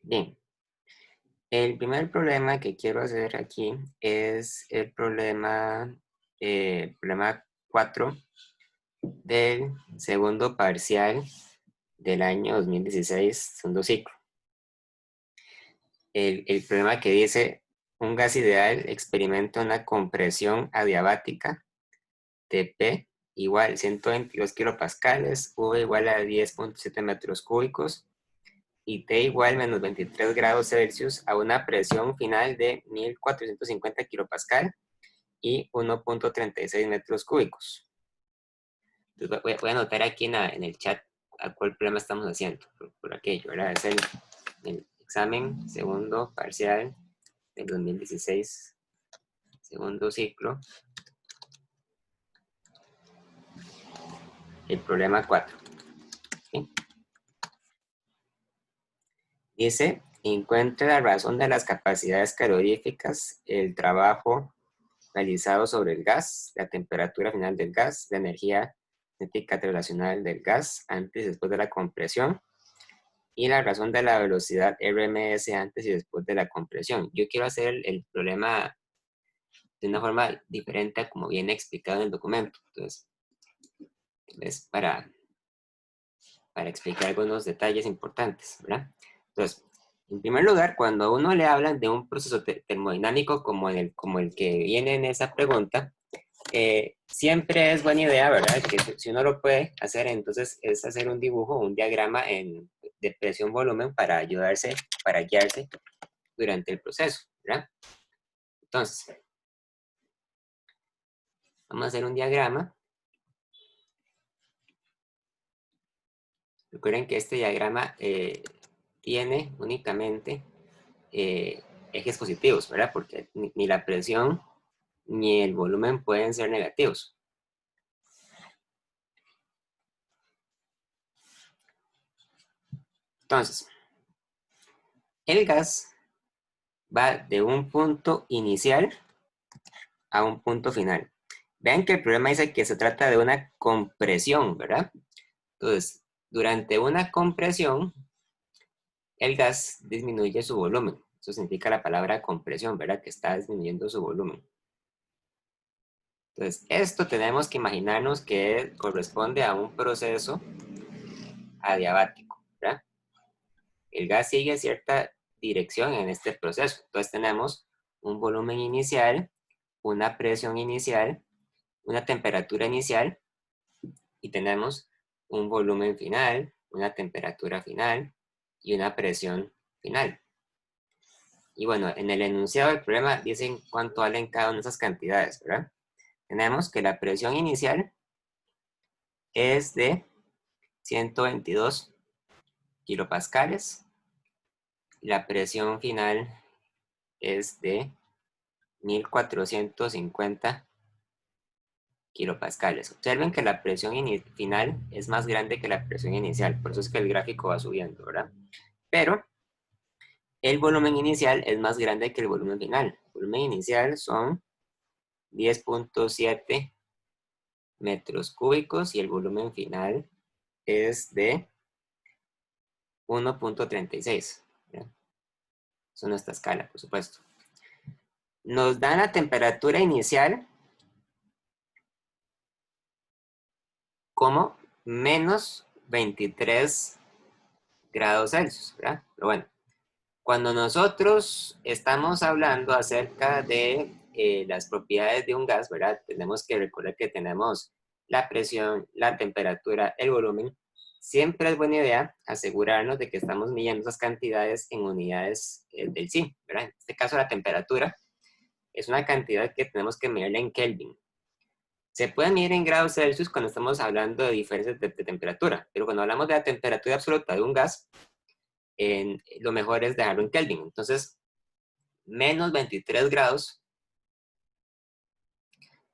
Bien, el primer problema que quiero hacer aquí es el problema 4 del segundo parcial del año 2016, segundo ciclo. El problema que dice, un gas ideal experimenta una compresión adiabática de P igual 122 kilopascales, V igual a 10.7 metros cúbicos y T igual menos 23 grados Celsius a una presión final de 1450 kilopascal y 1.36 metros cúbicos. Entonces voy a anotar aquí en el chat a cuál problema estamos haciendo, por aquello, ¿verdad? Es el examen segundo parcial del 2016, segundo ciclo, el problema 4. ¿Sí? Dice, encuentre la razón de las capacidades caloríficas, el trabajo realizado sobre el gas, la temperatura final del gas, la energía cinética relacional del gas antes y después de la compresión y la razón de la velocidad RMS antes y después de la compresión. Yo quiero hacer el problema de una forma diferente a como viene explicado en el documento. Entonces, es para explicar algunos detalles importantes, ¿verdad? Entonces, en primer lugar, cuando a uno le hablan de un proceso termodinámico como el que viene en esa pregunta, siempre es buena idea, ¿verdad? Que si uno lo puede hacer, entonces es hacer un dibujo, un diagrama de presión-volumen para ayudarse, para guiarse durante el proceso, ¿verdad? Entonces, vamos a hacer un diagrama. Recuerden que este diagrama tiene únicamente ejes positivos, ¿verdad? Porque ni la presión ni el volumen pueden ser negativos. Entonces, el gas va de un punto inicial a un punto final. Vean que el problema dice que se trata de una compresión, ¿verdad? Entonces, durante una compresión, el gas disminuye su volumen. Eso significa la palabra compresión, ¿verdad? Que está disminuyendo su volumen. Entonces, esto tenemos que imaginarnos que corresponde a un proceso adiabático, ¿verdad? El gas sigue cierta dirección en este proceso. Entonces tenemos un volumen inicial, una presión inicial, una temperatura inicial y tenemos un volumen final, una temperatura final y una presión final. Y bueno, en el enunciado del problema dicen cuánto valen cada una de esas cantidades, ¿verdad? Tenemos que la presión inicial es de 122 kilopascales. La presión final es de 1450 kilopascales. Observen que la presión final es más grande que la presión inicial, por eso es que el gráfico va subiendo, ¿verdad? Pero el volumen inicial es más grande que el volumen final. El volumen inicial son 10.7 metros cúbicos y el volumen final es de 1.36. Eso es nuestra escala, por supuesto. Nos dan la temperatura inicial como menos 23 grados Celsius, ¿verdad? Pero bueno, cuando nosotros estamos hablando acerca de las propiedades de un gas, ¿verdad? Tenemos que recordar que tenemos la presión, la temperatura, el volumen. Siempre es buena idea asegurarnos de que estamos midiendo esas cantidades en unidades del SI, ¿verdad? En este caso la temperatura es una cantidad que tenemos que medirla en Kelvin. Se puede medir en grados Celsius cuando estamos hablando de diferencias de temperatura, pero cuando hablamos de la temperatura absoluta de un gas, lo mejor es dejarlo en Kelvin. Entonces, menos 23 grados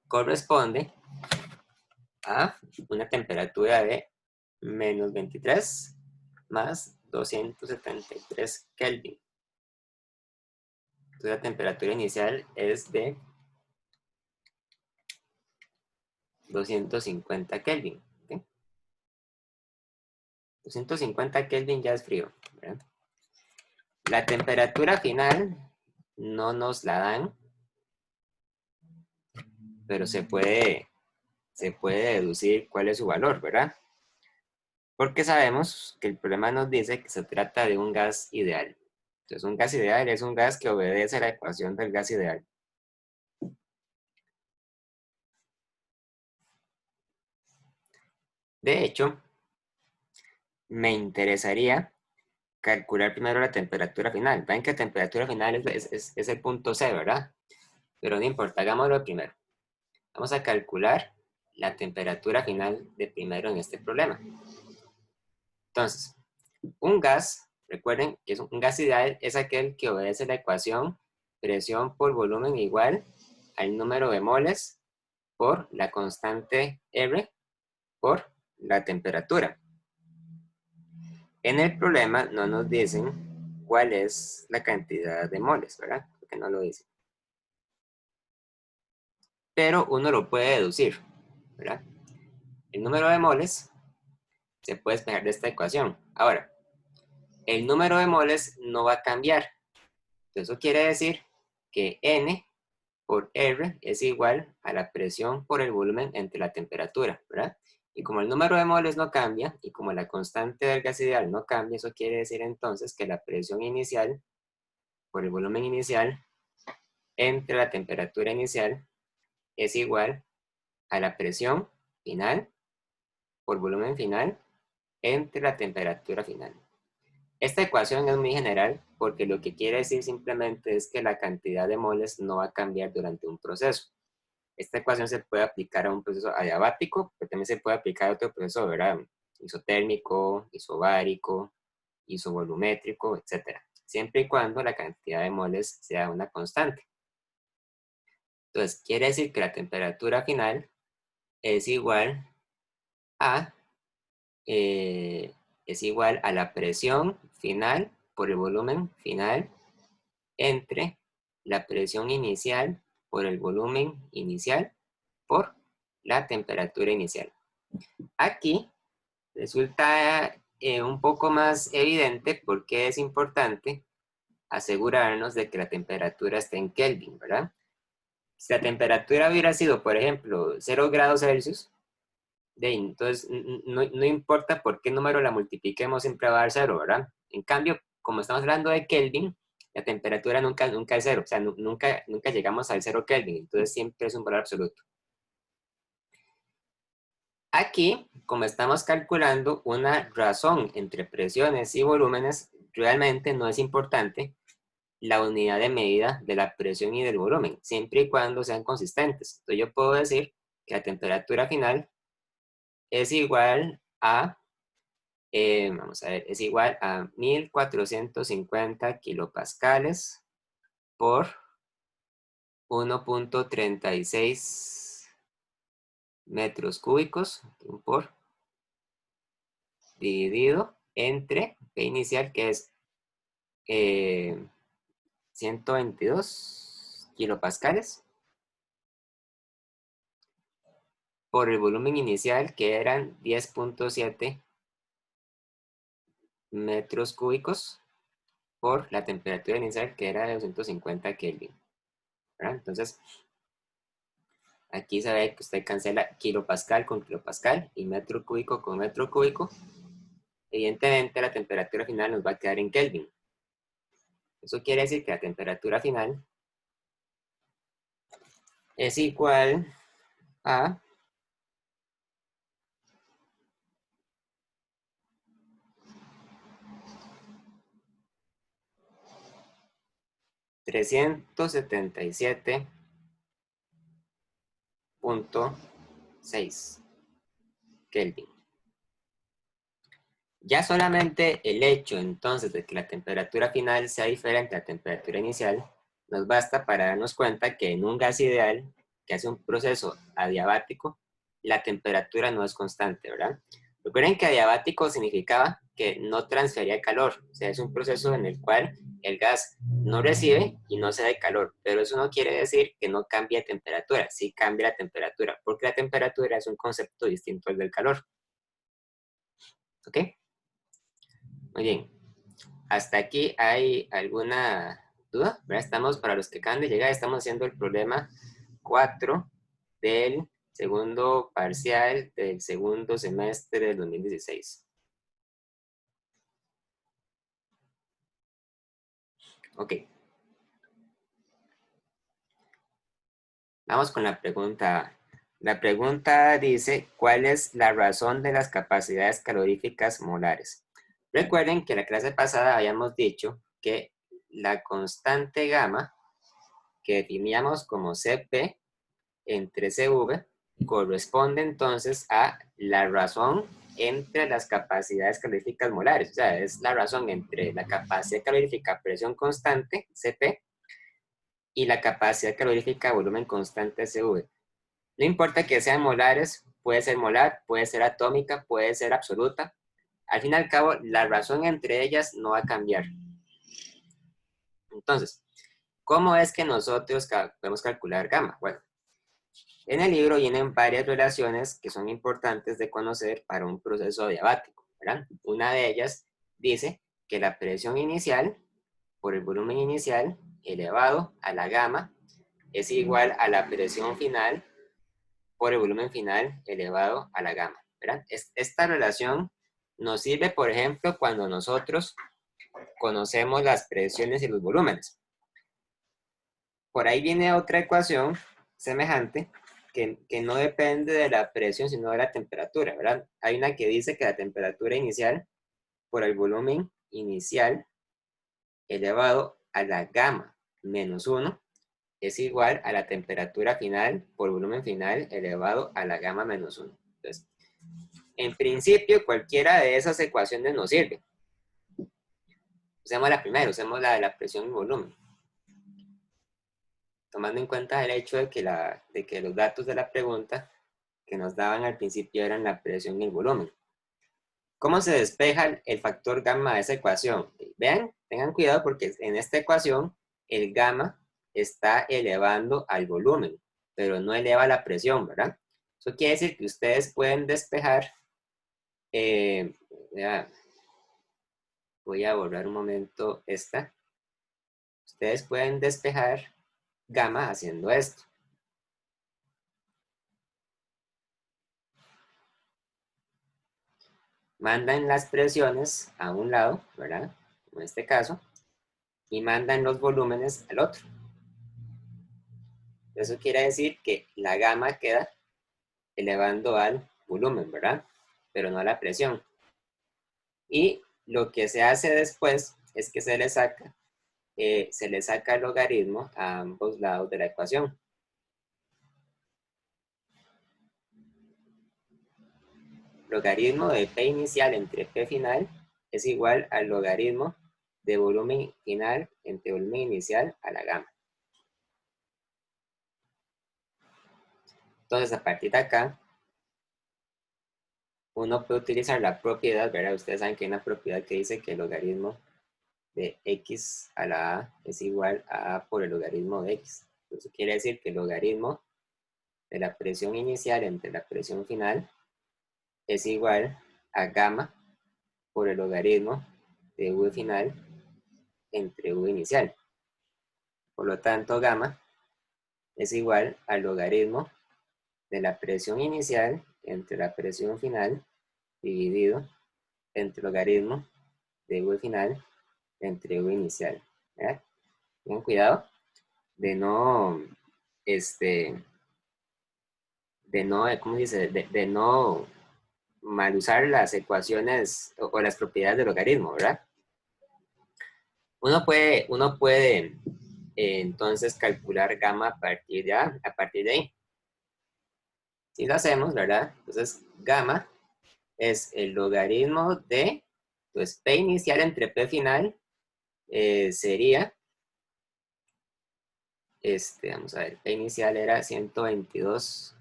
corresponde a una temperatura de menos 23 más 273 Kelvin. Entonces, la temperatura inicial es de 250 Kelvin. ¿Okay? 250 Kelvin ya es frío, ¿verdad? La temperatura final no nos la dan, pero se puede deducir cuál es su valor, ¿verdad? Porque sabemos que el problema nos dice que se trata de un gas ideal. Entonces, un gas ideal es un gas que obedece a la ecuación del gas ideal. De hecho, me interesaría calcular primero la temperatura final. Ven que temperatura final es el punto C, ¿verdad? Pero no importa, hagámoslo primero. Vamos a calcular la temperatura final de primero en este problema. Entonces, un gas, recuerden que es un gas ideal, es aquel que obedece la ecuación presión por volumen igual al número de moles por la constante R por la temperatura. En el problema no nos dicen cuál es la cantidad de moles, ¿verdad? Porque no lo dicen. Pero uno lo puede deducir, ¿verdad? El número de moles se puede despejar de esta ecuación. Ahora, el número de moles no va a cambiar. Eso quiere decir que N por R es igual a la presión por el volumen entre la temperatura, ¿verdad? Y como el número de moles no cambia, y como la constante del gas ideal no cambia, eso quiere decir entonces que la presión inicial por el volumen inicial entre la temperatura inicial es igual a la presión final por volumen final entre la temperatura final. Esta ecuación es muy general porque lo que quiere decir simplemente es que la cantidad de moles no va a cambiar durante un proceso. Esta ecuación se puede aplicar a un proceso adiabático, pero también se puede aplicar a otro proceso, ¿verdad? Isotérmico, isobárico, isovolumétrico, etc. Siempre y cuando la cantidad de moles sea una constante. Entonces, quiere decir que la temperatura final es igual a, la presión final por el volumen final entre la presión inicial por el volumen inicial por la temperatura inicial. Aquí resulta un poco más evidente porque es importante asegurarnos de que la temperatura esté en Kelvin, ¿verdad? Si la temperatura hubiera sido, por ejemplo, 0 grados Celsius, entonces no importa por qué número la multipliquemos, siempre va a dar 0, ¿verdad? En cambio, como estamos hablando de Kelvin, la temperatura nunca es 0, o sea, nunca llegamos al 0 Kelvin, entonces siempre es un valor absoluto. Aquí, como estamos calculando una razón entre presiones y volúmenes, realmente no es importante la unidad de medida de la presión y del volumen, siempre y cuando sean consistentes. Entonces yo puedo decir que la temperatura final es igual a, vamos a ver, es igual a 1450 kilopascales por 1.36 metros cúbicos por dividido entre P inicial, que es 122 kilopascales, por el volumen inicial, que eran 10.7 metros cúbicos, por la temperatura inicial, que era de 250 Kelvin. ¿Verdad? Entonces, aquí se ve que usted cancela kilopascal con kilopascal y metro cúbico con metro cúbico. Evidentemente, la temperatura final nos va a quedar en Kelvin. Eso quiere decir que la temperatura final es igual a 377.6 Kelvin. Ya solamente el hecho entonces de que la temperatura final sea diferente a la temperatura inicial nos basta para darnos cuenta que en un gas ideal que hace un proceso adiabático, la temperatura no es constante, ¿verdad? Recuerden que adiabático significaba que no transfería calor, o sea, es un proceso en el cual el gas no recibe y no se da calor, pero eso no quiere decir que no cambie de temperatura, sí cambia la temperatura, porque la temperatura es un concepto distinto al del calor. ¿Ok? Muy bien. ¿Hasta aquí hay alguna duda? ¿Verdad? Estamos, para los que acaban de llegar, estamos haciendo el problema 4 del segundo parcial del segundo semestre del 2016. Ok. Vamos con la pregunta A. La pregunta dice, ¿cuál es la razón de las capacidades caloríficas molares? Recuerden que en la clase pasada habíamos dicho que la constante gamma, que definíamos como Cp entre Cv, corresponde entonces a la razón entre las capacidades caloríficas molares. O sea, es la razón entre la capacidad calorífica a presión constante, Cp, y la capacidad calorífica a volumen constante, Cv. No importa que sean molares, puede ser molar, puede ser atómica, puede ser absoluta. Al fin y al cabo, la razón entre ellas no va a cambiar. Entonces, ¿cómo es que nosotros podemos calcular gamma? Bueno, en el libro vienen varias relaciones que son importantes de conocer para un proceso diabático, ¿verdad? Una de ellas dice que la presión inicial por el volumen inicial elevado a la gamma es igual a la presión final por el volumen final elevado a la gamma, ¿verdad? Esta relación nos sirve, por ejemplo, cuando nosotros conocemos las presiones y los volúmenes. Por ahí viene otra ecuación semejante que no depende de la presión, sino de la temperatura, ¿verdad? Hay una que dice que la temperatura inicial por el volumen inicial elevado a la gamma menos 1 es igual a la temperatura final por volumen final elevado a la gamma menos 1. Entonces, en principio, cualquiera de esas ecuaciones nos sirve. Usemos la primera, usemos la de la presión y volumen. Tomando en cuenta el hecho de que los datos de la pregunta que nos daban al principio eran la presión y el volumen. ¿Cómo se despeja el factor gamma de esa ecuación? Vean, tengan cuidado porque en esta ecuación el gamma está elevando al volumen, pero no eleva la presión, ¿verdad? Eso quiere decir que ustedes pueden despejar, ya, voy a borrar un momento esta. Ustedes pueden despejar gamma haciendo esto. Mandan las presiones a un lado, ¿verdad? En este caso, y mandan los volúmenes al otro. Eso quiere decir que la gamma queda elevando al volumen, ¿verdad? Pero no a la presión. Y lo que se hace después es que se le saca el logaritmo a ambos lados de la ecuación. Logaritmo de P inicial entre P final es igual al logaritmo de volumen final entre volumen inicial a la gamma. Entonces, a partir de acá, uno puede utilizar la propiedad, ¿verdad? Ustedes saben que hay una propiedad que dice que el logaritmo de x a la a es igual a por el logaritmo de x. Eso quiere decir que el logaritmo de la presión inicial entre la presión final es igual a gamma por el logaritmo de v final entre v inicial. Por lo tanto, gamma es igual al logaritmo de la presión inicial entre la presión final dividido entre el logaritmo de v final entre v inicial. ¿Verdad? Tengan cuidado de no, ¿cómo dice? De no mal usar las ecuaciones o las propiedades del logaritmo, ¿verdad? Uno puede entonces calcular gamma a partir de ahí. Si lo hacemos, ¿verdad? Entonces, gamma es el logaritmo de, pues, P inicial entre P final sería, vamos a ver, P inicial era 122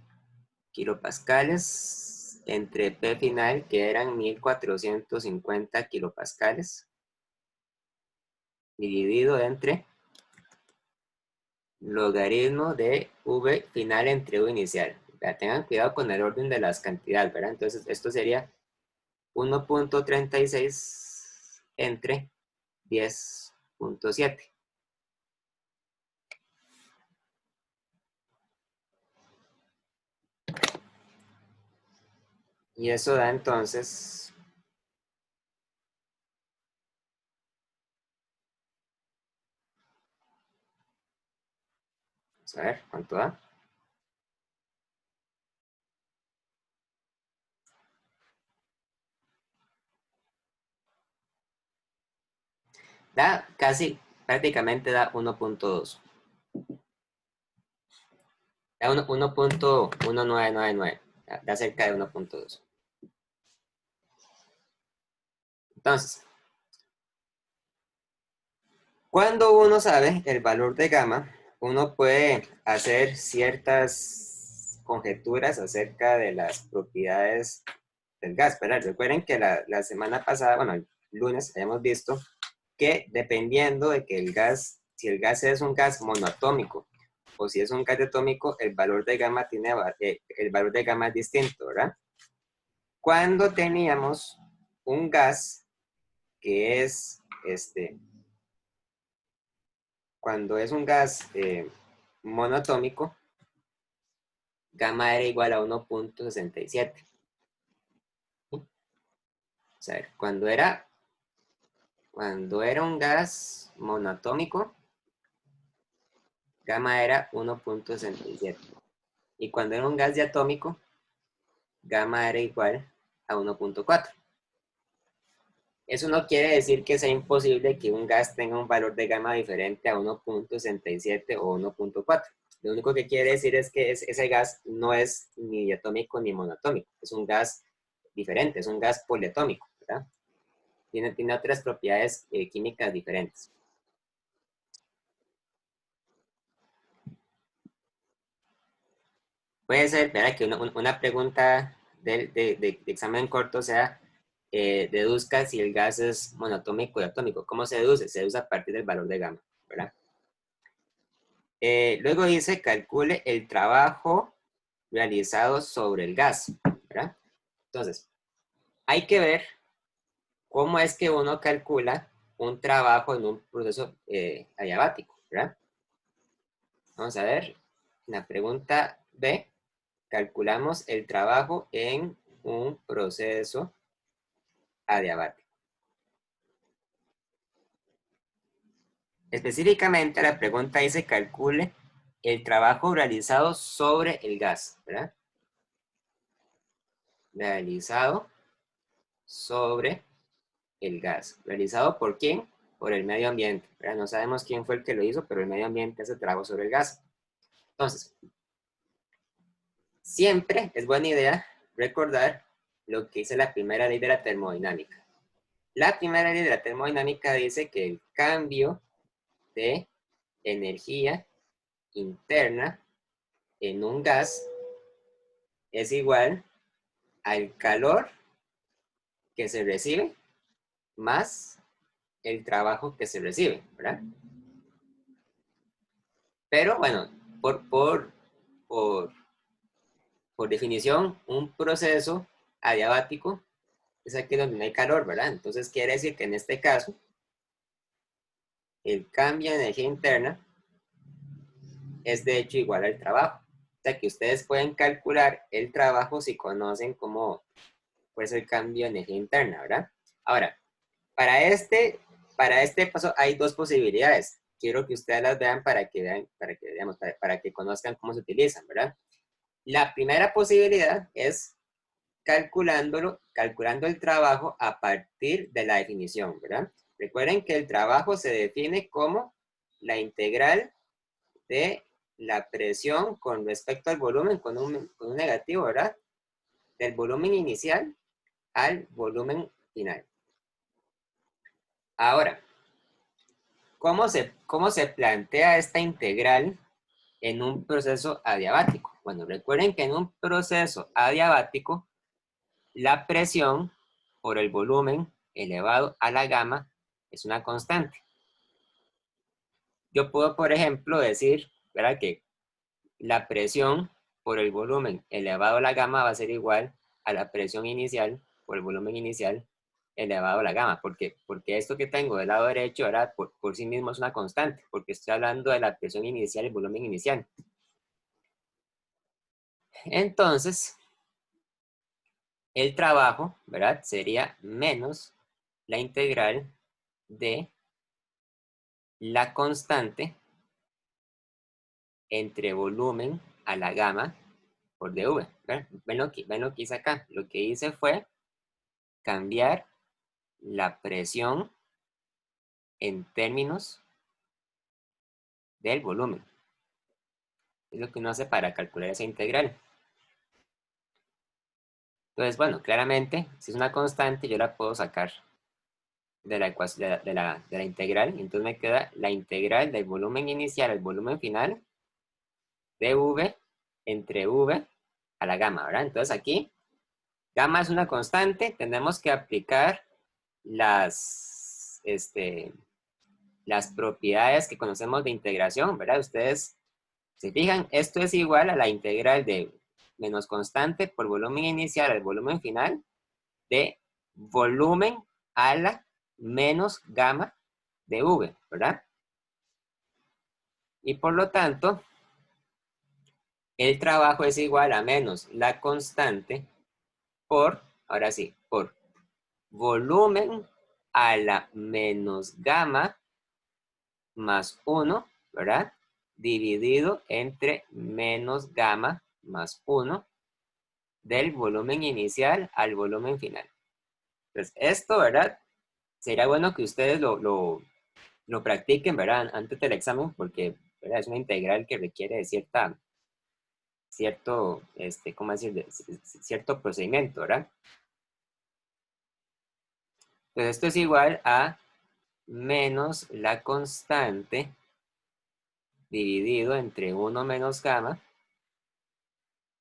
kilopascales entre P final, que eran 1450 kilopascales, dividido entre logaritmo de V final entre V inicial. Tengan cuidado con el orden de las cantidades, ¿verdad? Entonces, esto sería 1.36 entre 10.7. Y eso da entonces, vamos a ver cuánto da. Da casi, prácticamente da 1.2. Da 1.1999. Da cerca de 1.2. Entonces, cuando uno sabe el valor de gamma, uno puede hacer ciertas conjeturas acerca de las propiedades del gas. ¿Verdad? Recuerden que la semana pasada, bueno, el lunes, habíamos visto que dependiendo de que el gas, si el gas es un gas monoatómico o si es un gas diatómico, el valor de gamma es distinto, ¿verdad? Cuando teníamos un gas que es cuando es un gas monoatómico, gamma era igual a 1.67. O sea, cuando era un gas monoatómico, gamma era 1.67. Y cuando era un gas diatómico, gamma era igual a 1.4. Eso no quiere decir que sea imposible que un gas tenga un valor de gamma diferente a 1.67 o 1.4. Lo único que quiere decir es que ese gas no es ni diatómico ni monoatómico. Es un gas diferente, es un gas poliatómico, ¿verdad? Tiene otras propiedades químicas diferentes. Puede ser, ¿verdad? Que una pregunta de examen corto sea, deduzca si el gas es monoatómico o diatómico. ¿Cómo se deduce? Se deduce a partir del valor de gamma, ¿verdad? Luego dice, calcule el trabajo realizado sobre el gas, ¿verdad? Entonces, hay que ver cómo es que uno calcula un trabajo en un proceso adiabático, ¿verdad? Vamos a ver, la pregunta B, calculamos el trabajo en un proceso adiabático. Específicamente la pregunta dice, calcule el trabajo realizado sobre el gas, ¿verdad? Realizado sobre el gas. ¿Realizado por quién? Por el medio ambiente, ¿verdad? No sabemos quién fue el que lo hizo, pero el medio ambiente hace trabajo sobre el gas. Entonces, siempre es buena idea recordar lo que dice la primera ley de la termodinámica. La primera ley de la termodinámica dice que el cambio de energía interna en un gas es igual al calor que se recibe más el trabajo que se recibe, ¿verdad? Pero bueno, por definición, un proceso adiabático es aquí donde no hay calor, ¿verdad? Entonces quiere decir que en este caso, el cambio de energía interna es de hecho igual al trabajo. O sea que ustedes pueden calcular el trabajo si conocen cómo pues el cambio de energía interna, ¿verdad? Ahora, para este paso hay dos posibilidades. Quiero que ustedes las vean para que conozcan cómo se utilizan, ¿verdad? La primera posibilidad es calculando el trabajo a partir de la definición, ¿verdad? Recuerden que el trabajo se define como la integral de la presión con respecto al volumen, con un negativo, ¿verdad? Del volumen inicial al volumen final. Ahora, ¿cómo se plantea esta integral en un proceso adiabático? Bueno, recuerden que en un proceso adiabático, la presión por el volumen elevado a la gamma es una constante. Yo puedo, por ejemplo, decir, ¿verdad?, que la presión por el volumen elevado a la gamma va a ser igual a la presión inicial por el volumen inicial elevado a la gamma, porque esto que tengo del lado derecho, ahora por sí mismo es una constante, porque estoy hablando de la presión inicial y el volumen inicial. Entonces, el trabajo, ¿verdad? Sería menos la integral de la constante entre volumen a la gamma por dv. Ven lo que hice acá. Lo que hice fue cambiar la presión en términos del volumen. Es lo que uno hace para calcular esa integral. Entonces, bueno, claramente, si es una constante, yo la puedo sacar de la ecuación de la integral. Entonces me queda la integral del volumen inicial al volumen final de v entre v a la gamma, ¿verdad? Entonces aquí, gamma es una constante, tenemos que aplicar las propiedades que conocemos de integración, ¿verdad? Ustedes se fijan, esto es igual a la integral de menos constante por volumen inicial al volumen final de volumen a la menos gamma de v, ¿verdad? Y por lo tanto, el trabajo es igual a menos la constante por, ahora sí, por volumen a la menos gamma más 1, ¿verdad? Dividido entre menos gamma más 1 del volumen inicial al volumen final. Entonces, esto, ¿verdad? Sería bueno que ustedes lo practiquen, ¿verdad? Antes del examen, porque, ¿verdad? Es una integral que requiere de cierto, ¿cómo decir? Cierto procedimiento, ¿verdad? Entonces, esto es igual a menos la constante dividido entre 1 menos gamma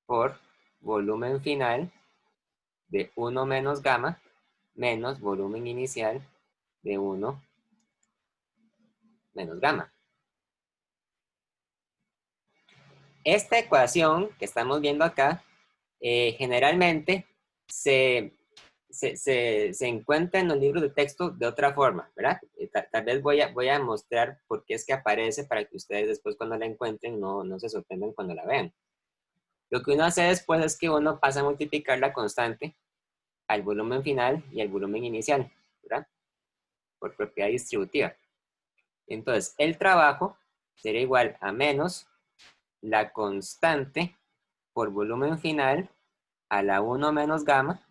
por volumen final de 1 menos gamma menos volumen inicial de 1 menos gamma. Esta ecuación que estamos viendo acá generalmente se encuentra en los libros de texto de otra forma, ¿verdad? Tal vez voy a mostrar por qué es que aparece para que ustedes después cuando la encuentren no se sorprendan cuando la vean. Lo que uno hace después es que uno pasa a multiplicar la constante al volumen final y al volumen inicial, ¿verdad? Por propiedad distributiva. Entonces, el trabajo será igual a menos la constante por volumen final a la 1 menos gamma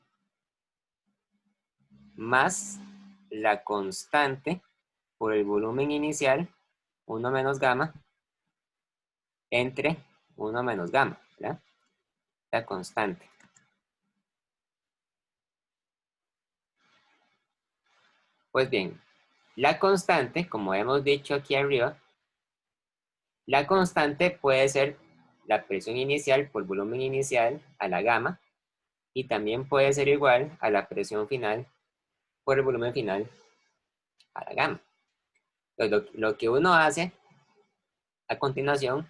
más la constante por el volumen inicial 1 menos gamma entre 1 menos gamma, ¿verdad? La constante. Pues bien, la constante, como hemos dicho aquí arriba, la constante puede ser la presión inicial por volumen inicial a la gamma y también puede ser igual a la presión final por el volumen final a la gamma. Entonces, lo que uno hace a continuación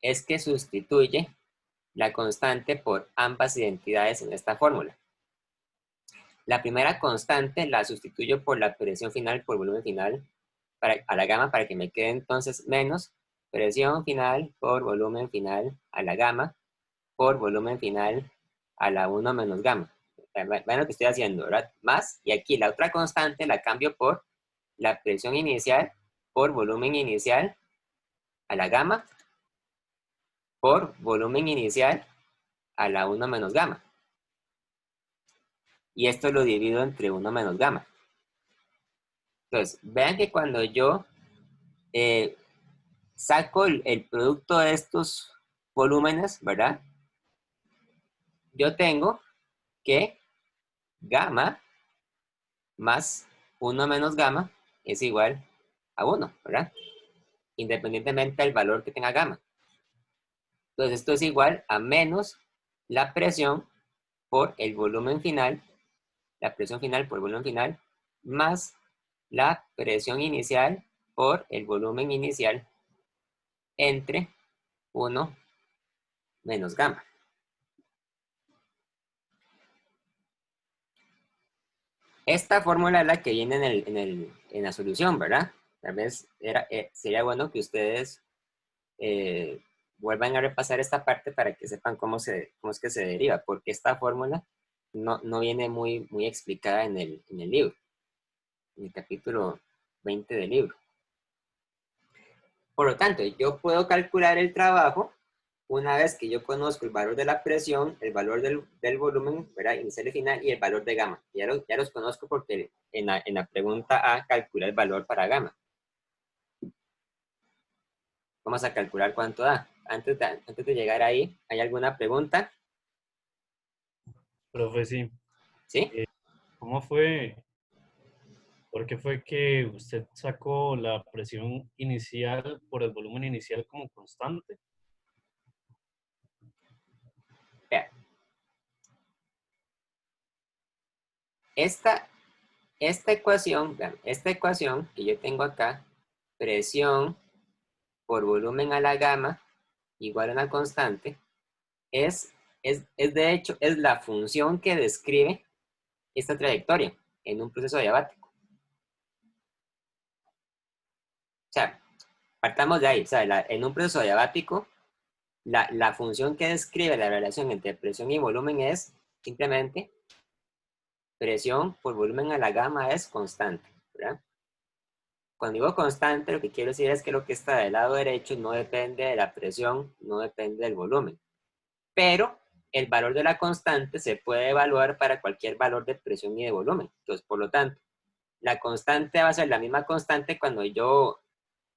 es que sustituye la constante por ambas identidades en esta fórmula. La primera constante la sustituyo por la presión final por volumen final a la gamma para que me quede entonces menos presión final por volumen final a la gamma por volumen final a la 1 menos gamma. Vean lo que estoy haciendo, ¿verdad? Más, y aquí la otra constante la cambio por la presión inicial por volumen inicial a la gamma por volumen inicial a la 1 menos gamma. Y esto lo divido entre 1 menos gamma. Entonces, vean que cuando yo saco el producto de estos volúmenes, ¿verdad? Yo tengo que gamma más 1 menos gamma es igual a 1, ¿verdad? Independientemente del valor que tenga gamma. Entonces, esto es igual a menos la presión por el volumen final, la presión final por el volumen final, más la presión inicial por el volumen inicial entre 1 menos gamma. Esta fórmula es la que viene en la solución, ¿verdad? Tal vez sería bueno que ustedes vuelvan a repasar esta parte para que sepan cómo es que se deriva, porque esta fórmula no viene muy explicada en el libro, en el capítulo 20 del libro. Por lo tanto, yo puedo calcular el trabajo una vez que yo conozco el valor de la presión, el valor del volumen, ¿verdad? Inicial y final, y el valor de gamma. Ya los conozco porque en la pregunta A calcula el valor para gamma. Vamos a calcular cuánto da. Antes de llegar ahí, ¿hay alguna pregunta? Profe, sí. ¿Sí? ¿Cómo fue? ¿Por qué fue que usted sacó la presión inicial por el volumen inicial como constante? Vea, esta ecuación que yo tengo acá, presión por volumen a la gamma igual a una constante, es de hecho, es la función que describe esta trayectoria en un proceso diabático. O sea, partamos de ahí. O sea, en un proceso diabático, la función que describe la relación entre presión y volumen es simplemente presión por volumen a la gamma es constante, ¿verdad? Cuando digo constante, lo que quiero decir es que lo que está del lado derecho no depende de la presión, no depende del volumen. Pero el valor de la constante se puede evaluar para cualquier valor de presión y de volumen. Entonces, por lo tanto, la constante va a ser la misma constante cuando yo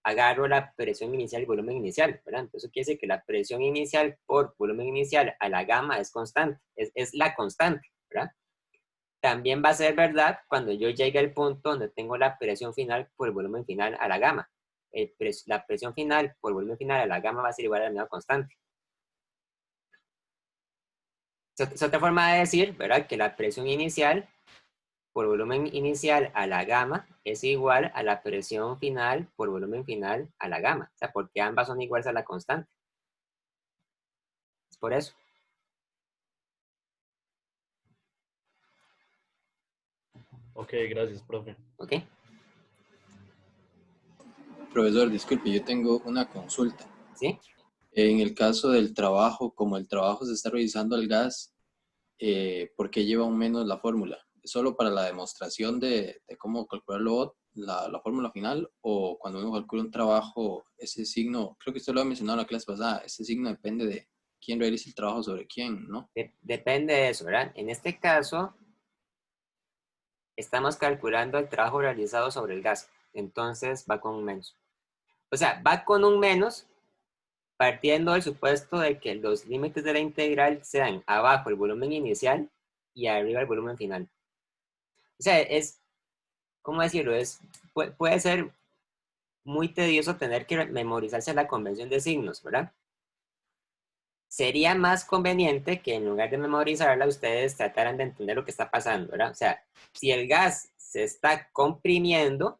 agarro la presión inicial y volumen inicial, ¿verdad? Entonces, eso quiere decir que la presión inicial por volumen inicial a la gamma es constante, es la constante, ¿verdad? También va a ser verdad cuando yo llegue al punto donde tengo la presión final por el volumen final a la gamma. La presión final por el volumen final a la gamma va a ser igual a la misma constante. Es otra forma de decir, ¿verdad? Que la presión inicial por volumen inicial a la gamma es igual a la presión final por volumen final a la gamma. O sea, porque ambas son iguales a la constante. Es por eso. Ok, gracias, profe. ¿Ok? Profesor, disculpe, yo tengo una consulta. ¿Sí? En el caso del trabajo, como el trabajo se está revisando el gas, ¿por qué lleva un menos la fórmula? ¿Es solo para la demostración de cómo calcularlo la fórmula final? ¿O cuando uno calcula un trabajo, ese signo, creo que usted lo ha mencionado en la clase pasada, ese signo depende de quién realiza el trabajo sobre quién, ¿no? Depende de eso, ¿verdad? En este caso, estamos calculando el trabajo realizado sobre el gas. Entonces, va con un menos. O sea, va con un menos partiendo del supuesto de que los límites de la integral sean abajo el volumen inicial y arriba el volumen final. O sea, ¿cómo decirlo? Puede ser muy tedioso tener que memorizarse la convención de signos, ¿verdad? Sería más conveniente que en lugar de memorizarla, ustedes trataran de entender lo que está pasando, ¿verdad? O sea, si el gas se está comprimiendo,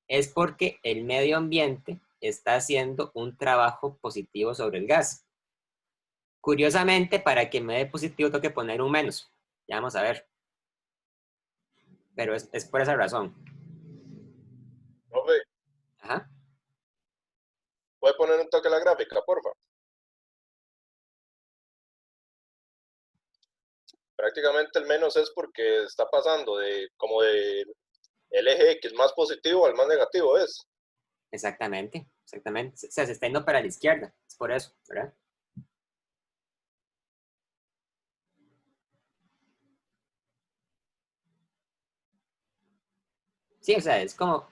es porque el medio ambiente está haciendo un trabajo positivo sobre el gas. Curiosamente, para que me dé positivo tengo que poner un menos. Ya vamos a ver. Pero es por esa razón. Profe, Ajá. ¿puede poner un toque a la gráfica, porfa? Prácticamente el menos es porque está pasando de como de el eje X más positivo al más negativo, ¿es? Exactamente. Exactamente. O sea, se está yendo para la izquierda. Es por eso, ¿verdad? Sí, o sea, es como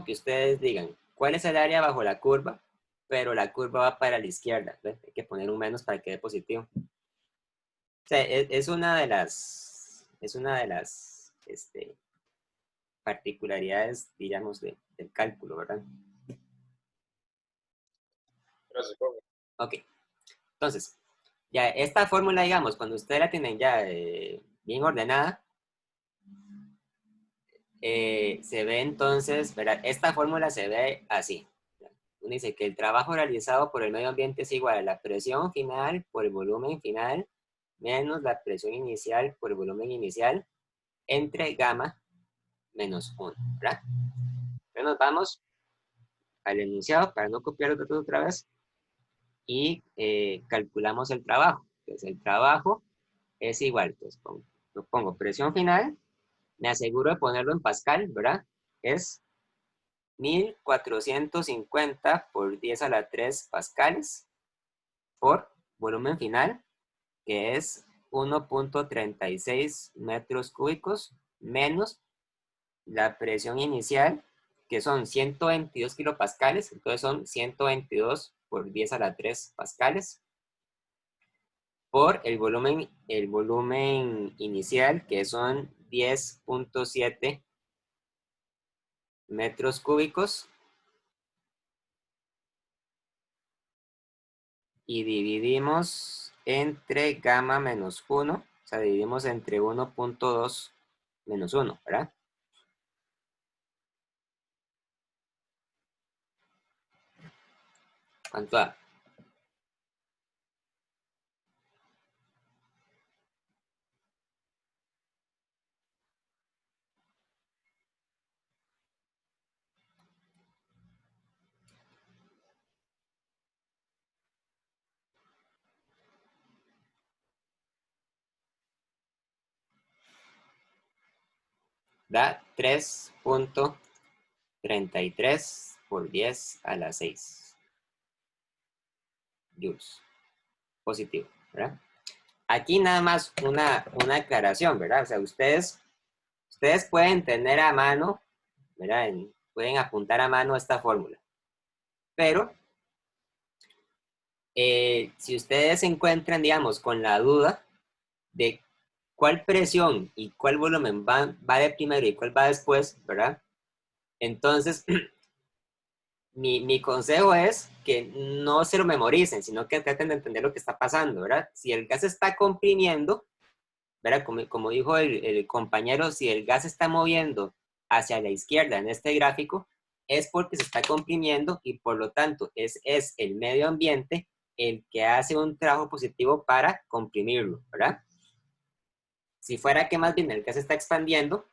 que ustedes digan, ¿cuál es el área bajo la curva? Pero la curva va para la izquierda. ¿Ves? Hay que poner un menos para que dé positivo. O sea, es una de las particularidades, digamos, del cálculo, ¿verdad? Gracias, profe. Ok, entonces, ya esta fórmula, digamos, cuando ustedes la tienen ya bien ordenada, se ve entonces, ¿verdad? Esta fórmula se ve así. Uno dice que el trabajo realizado por el medio ambiente es igual a la presión final por el volumen final menos la presión inicial por el volumen inicial entre gamma menos 1, ¿verdad? Entonces nos vamos al enunciado para no copiar los datos otra vez y calculamos el trabajo. Entonces el trabajo es igual, entonces pongo presión final, me aseguro de ponerlo en Pascal, ¿verdad? Es 1450 por 10 a la 3 pascales por volumen final, que es 1.36 metros cúbicos, menos la presión inicial, que son 122 kilopascales, entonces son 122 por 10 a la 3 pascales, por el volumen inicial, que son 10.7 metros cúbicos, y dividimos entre gamma menos 1, o sea, dividimos entre 1.2 menos 1, ¿verdad? ¿Cuánto da? Da 3.33 por 10 a la 6 joules. Positivo, ¿verdad? Aquí nada más una aclaración, ¿verdad? O sea, ustedes pueden tener a mano, ¿verdad? Pueden apuntar a mano esta fórmula. Pero, si ustedes se encuentran, digamos, con la duda de cuál presión y cuál volumen va de primero y cuál va después, ¿verdad? Entonces, mi consejo es que no se lo memoricen, sino que traten de entender lo que está pasando, ¿verdad? Si el gas está comprimiendo, ¿verdad? Como dijo el compañero, si el gas está moviendo hacia la izquierda en este gráfico, es porque se está comprimiendo y por lo tanto es el medio ambiente el que hace un trabajo positivo para comprimirlo, ¿verdad? Si fuera que más bien el gas está expandiendo,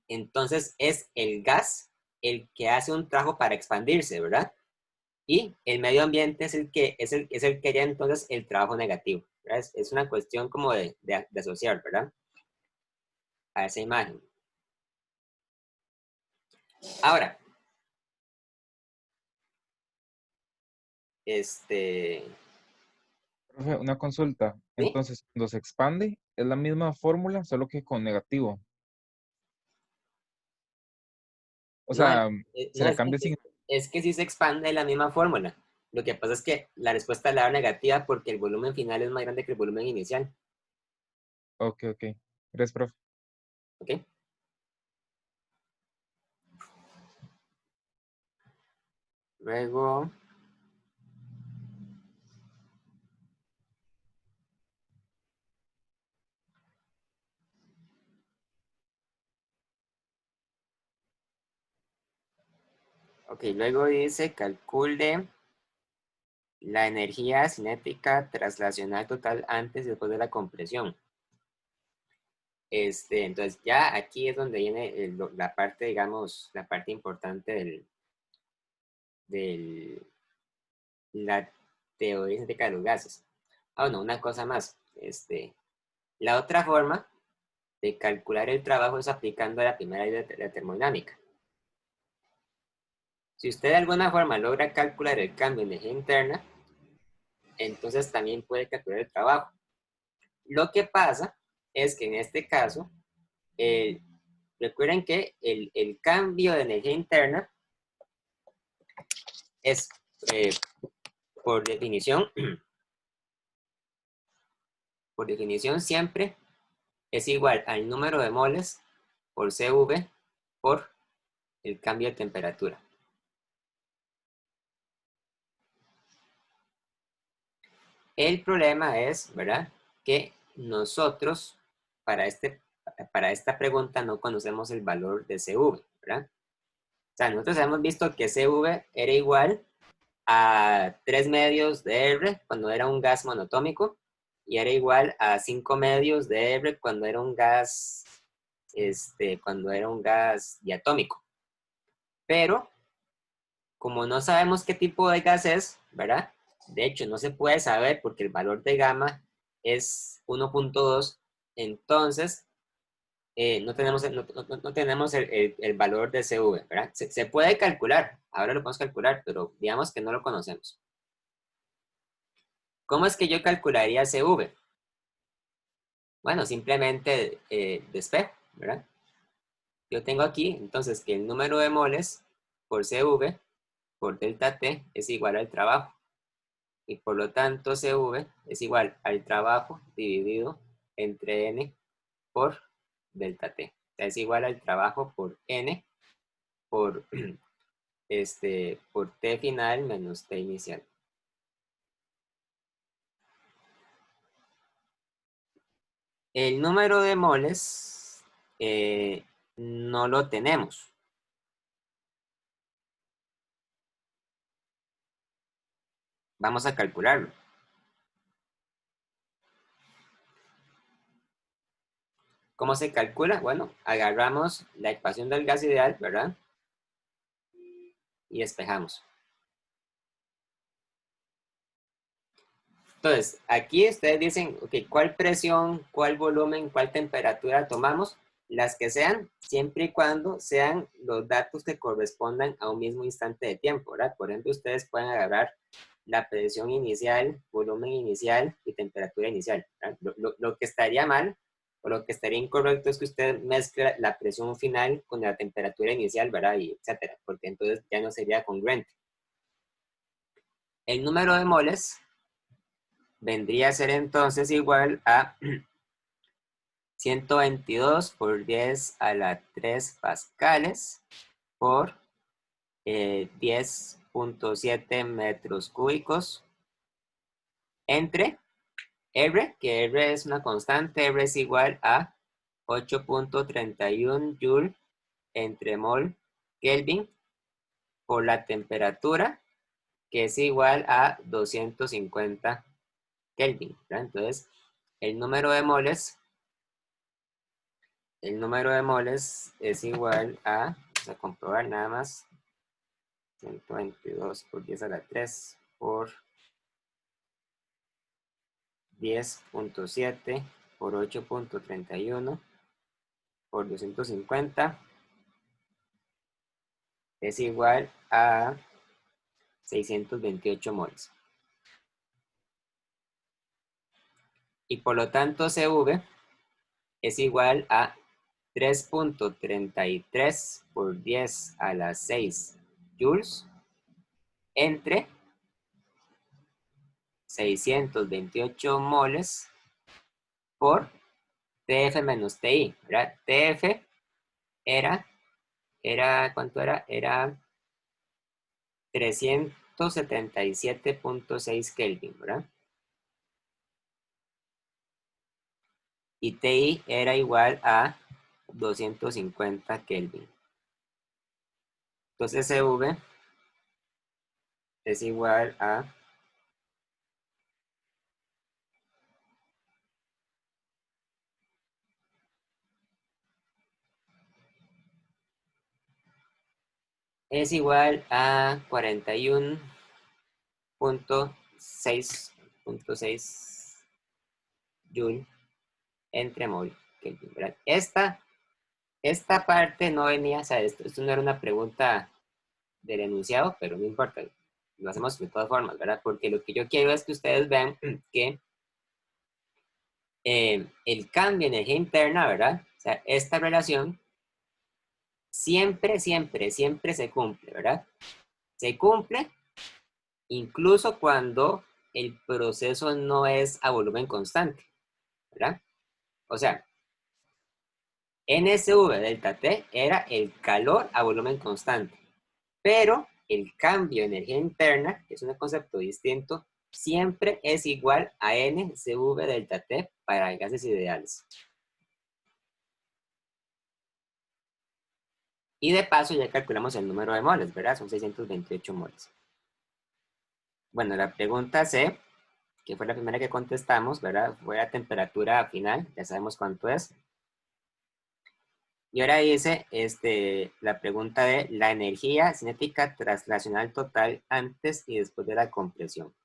entonces es el gas el que hace un trabajo para expandirse, ¿verdad? Y el medio ambiente es el que haría entonces el trabajo negativo, ¿verdad? Es una cuestión como de asociar, ¿verdad? A esa imagen. Ahora, Profe, una consulta. ¿sí? Entonces, cuando se expande, es la misma fórmula, solo que con negativo. O No, sea, se no le cambia sin... es que sí se expande la misma fórmula. Lo que pasa es que la respuesta la da negativa porque el volumen final es más grande que el volumen inicial. Ok, ok. Gracias, profe. ¿Ok? Luego, luego dice calcule la energía cinética traslacional total antes y después de la compresión. Entonces ya aquí es donde viene la parte, digamos, la parte importante la teoría cinética de los gases. Ah, no, una cosa más. La otra forma de calcular el trabajo es aplicando la primera ley de la termodinámica. Si usted de alguna forma logra calcular el cambio de energía interna, entonces también puede calcular el trabajo. Lo que pasa es que en este caso, recuerden que el cambio de energía interna es, por definición siempre es igual al número de moles por CV por el cambio de temperatura. El problema es, ¿verdad?, que nosotros para esta pregunta no conocemos el valor de CV, ¿verdad? O sea, nosotros hemos visto que CV era igual a 3 medios de R cuando era un gas monotómico y era igual a 5 medios de R cuando era un gas cuando era un gas diatómico. Pero, como no sabemos qué tipo de gas es, ¿verdad? De hecho, no se puede saber porque el valor de gamma es 1.2, entonces no tenemos, no tenemos el valor de CV, ¿verdad? Se puede calcular, ahora lo podemos calcular, pero digamos que no lo conocemos. ¿Cómo es que yo calcularía CV? Bueno, simplemente despejo, ¿verdad? Yo tengo aquí, entonces, que el número de moles por CV por delta T es igual al trabajo. Y por lo tanto, CV es igual al trabajo dividido entre N por delta T. O sea, es igual al trabajo por N por, por T final menos T inicial. El número de moles no lo tenemos. Vamos a calcularlo. ¿Cómo se calcula? Bueno, agarramos la ecuación del gas ideal, ¿verdad? Y despejamos. Entonces, aquí ustedes dicen, ok, ¿cuál presión, cuál volumen, cuál temperatura tomamos? Las que sean, siempre y cuando sean los datos que correspondan a un mismo instante de tiempo, ¿verdad? Por ejemplo, ustedes pueden agarrar la presión inicial, volumen inicial y temperatura inicial, ¿verdad? Lo que estaría mal o lo que estaría incorrecto es que usted mezcla la presión final con la temperatura inicial, ¿verdad? Y etcétera, porque entonces ya no sería congruente. El número de moles vendría a ser entonces igual a 122 por 10 a la 3 pascales por 10.7 metros cúbicos entre R, que R es una constante, R es igual a 8.31 Joule entre mol Kelvin por la temperatura, que es igual a 250 Kelvin, ¿verdad? Entonces, el número de moles es igual a, vamos a comprobar nada más, 122 por 10 a la 3 por 10.7 por 8.31 por 250 es igual a 628 moles. Y por lo tanto CV es igual a 3.33 por 10 a la 6 joules entre 628 moles por TF menos TI, ¿verdad? TF era ¿cuánto era? Era 377.6 Kelvin, ¿verdad? Y TI era igual a 250 Kelvin. Entonces CV es igual a 41.6 Joule entre mol Kelvin, ¿verdad? Esta parte no venía, o sea, esto no era una pregunta del enunciado, pero no importa, lo hacemos de todas formas, ¿verdad? Porque lo que yo quiero es que ustedes vean que el cambio en energía interna, ¿verdad? O sea, esta relación siempre, siempre, siempre se cumple, ¿verdad? Se cumple incluso cuando el proceso no es a volumen constante, ¿verdad? O sea, NSV delta T era el calor a volumen constante, pero el cambio de energía interna, que es un concepto distinto, siempre es igual a NCV delta T para gases ideales. Y de paso ya calculamos el número de moles, ¿verdad? Son 628 moles. Bueno, la pregunta C, que fue la primera que contestamos, ¿verdad? Fue la temperatura final, ya sabemos cuánto es. Y ahora dice la pregunta de la energía cinética traslacional total antes y después de la compresión.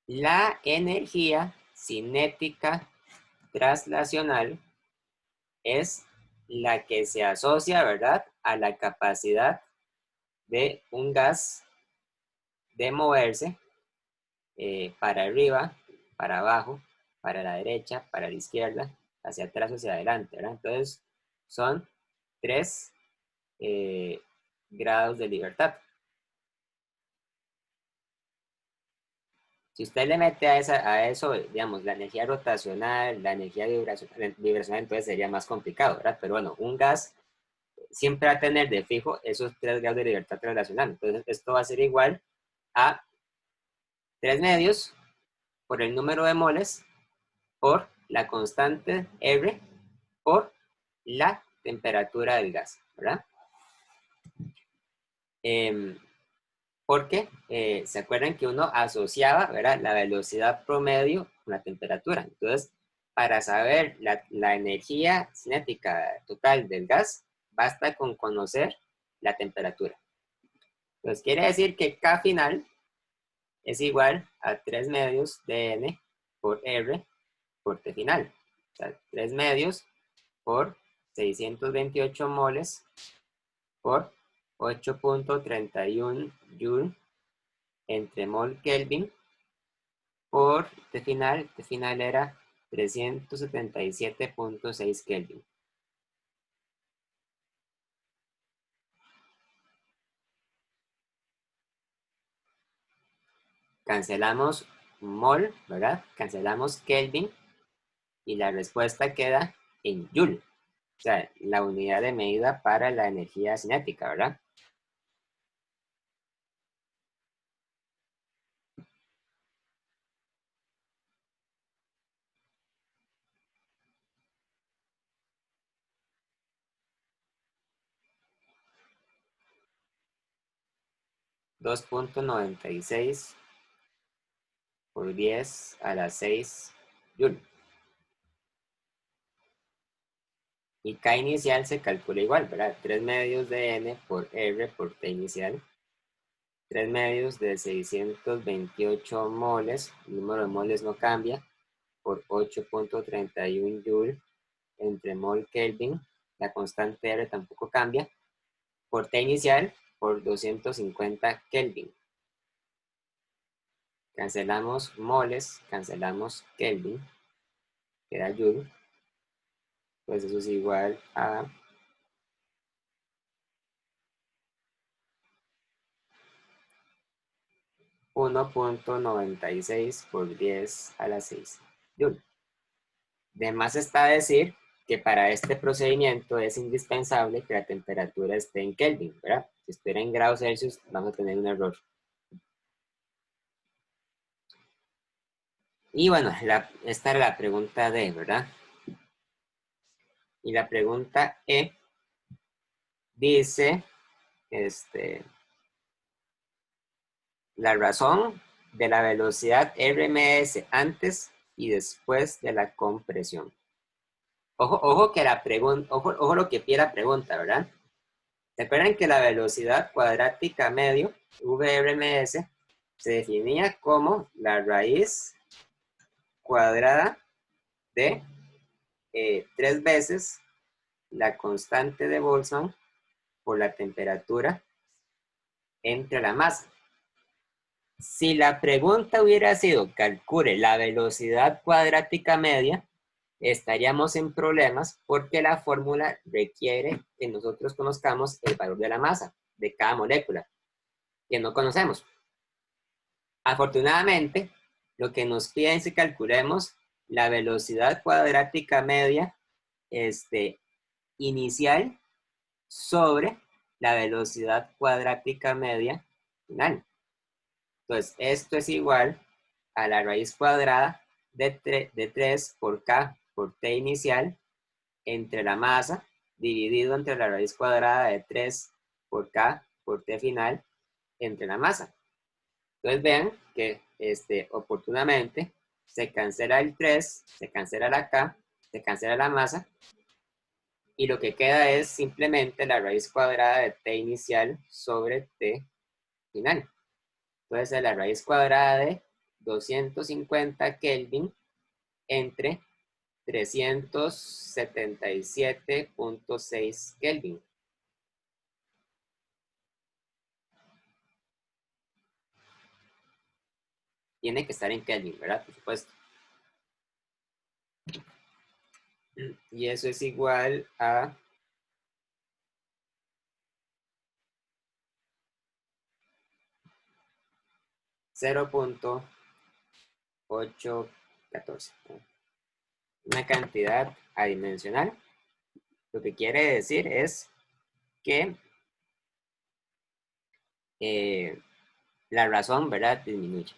La energía cinética traslacional es la que se asocia, ¿verdad?, a la capacidad de un gas de moverse para arriba, para abajo, para la derecha, para la izquierda, hacia atrás o hacia adelante, ¿verdad? Entonces, son 3 grados de libertad. Si usted le mete a eso, digamos, la energía rotacional, la energía vibracional, entonces sería más complicado, ¿verdad? Pero bueno, un gas siempre va a tener de fijo esos 3 grados de libertad traslacional. Entonces, esto va a ser igual a 3 medios por el número de moles por la constante R por la temperatura del gas, ¿verdad? Porque se acuerdan que uno asociaba, ¿verdad?, la velocidad promedio con la temperatura. Entonces, para saber la energía cinética total del gas, basta con conocer la temperatura. Entonces, quiere decir que K final es igual a 3 medios de N por R por T final. O sea, 3 medios por 628 moles por 8.31 Joule entre mol Kelvin por T final era 377.6 Kelvin. Cancelamos mol, ¿verdad? Cancelamos Kelvin y la respuesta queda en Joule. O sea, la unidad de medida para la energía cinética, ¿verdad? .96 por 10 a la 6 Joule. Y K inicial se calcula igual, ¿verdad? 3 medios de N por R por T inicial. 3 medios de 628 moles, el número de moles no cambia, por 8.31 Joule entre mol Kelvin, la constante R tampoco cambia, por T inicial por 250 Kelvin. Cancelamos moles, cancelamos Kelvin, queda Joule, pues eso es igual a 1.96 por 10 a la 6 Joule. De más está decir que para este procedimiento es indispensable que la temperatura esté en Kelvin, ¿verdad? Si estuviera en grados Celsius, vamos a tener un error. Y bueno, esta era la pregunta D, ¿verdad? Y la pregunta E dice, la razón de la velocidad RMS antes y después de la compresión. Ojo que la pregunta, ojo lo que pide la pregunta, ¿verdad? ¿Se acuerdan que la velocidad cuadrática medio, VRMS, se definía como la raíz cuadrada de 3 veces la constante de Boltzmann por la temperatura entre la masa? Si la pregunta hubiera sido calcule la velocidad cuadrática media, estaríamos en problemas porque la fórmula requiere que nosotros conozcamos el valor de la masa de cada molécula, que no conocemos. Afortunadamente, lo que nos piden es que calculemos la velocidad cuadrática media inicial sobre la velocidad cuadrática media final. Entonces, esto es igual a la raíz cuadrada de 3 por K por T inicial entre la masa dividido entre la raíz cuadrada de 3 por K por T final entre la masa. Entonces vean que oportunamente se cancela el 3, se cancela la K, se cancela la masa, y lo que queda es simplemente la raíz cuadrada de T inicial sobre T final. Entonces, la raíz cuadrada de 250 Kelvin entre 377.6 Kelvin. Tiene que estar en Kelvin, ¿verdad? Por supuesto. Y eso es igual a 0.814. Una cantidad adimensional. Lo que quiere decir es que la razón, ¿verdad?, disminuye.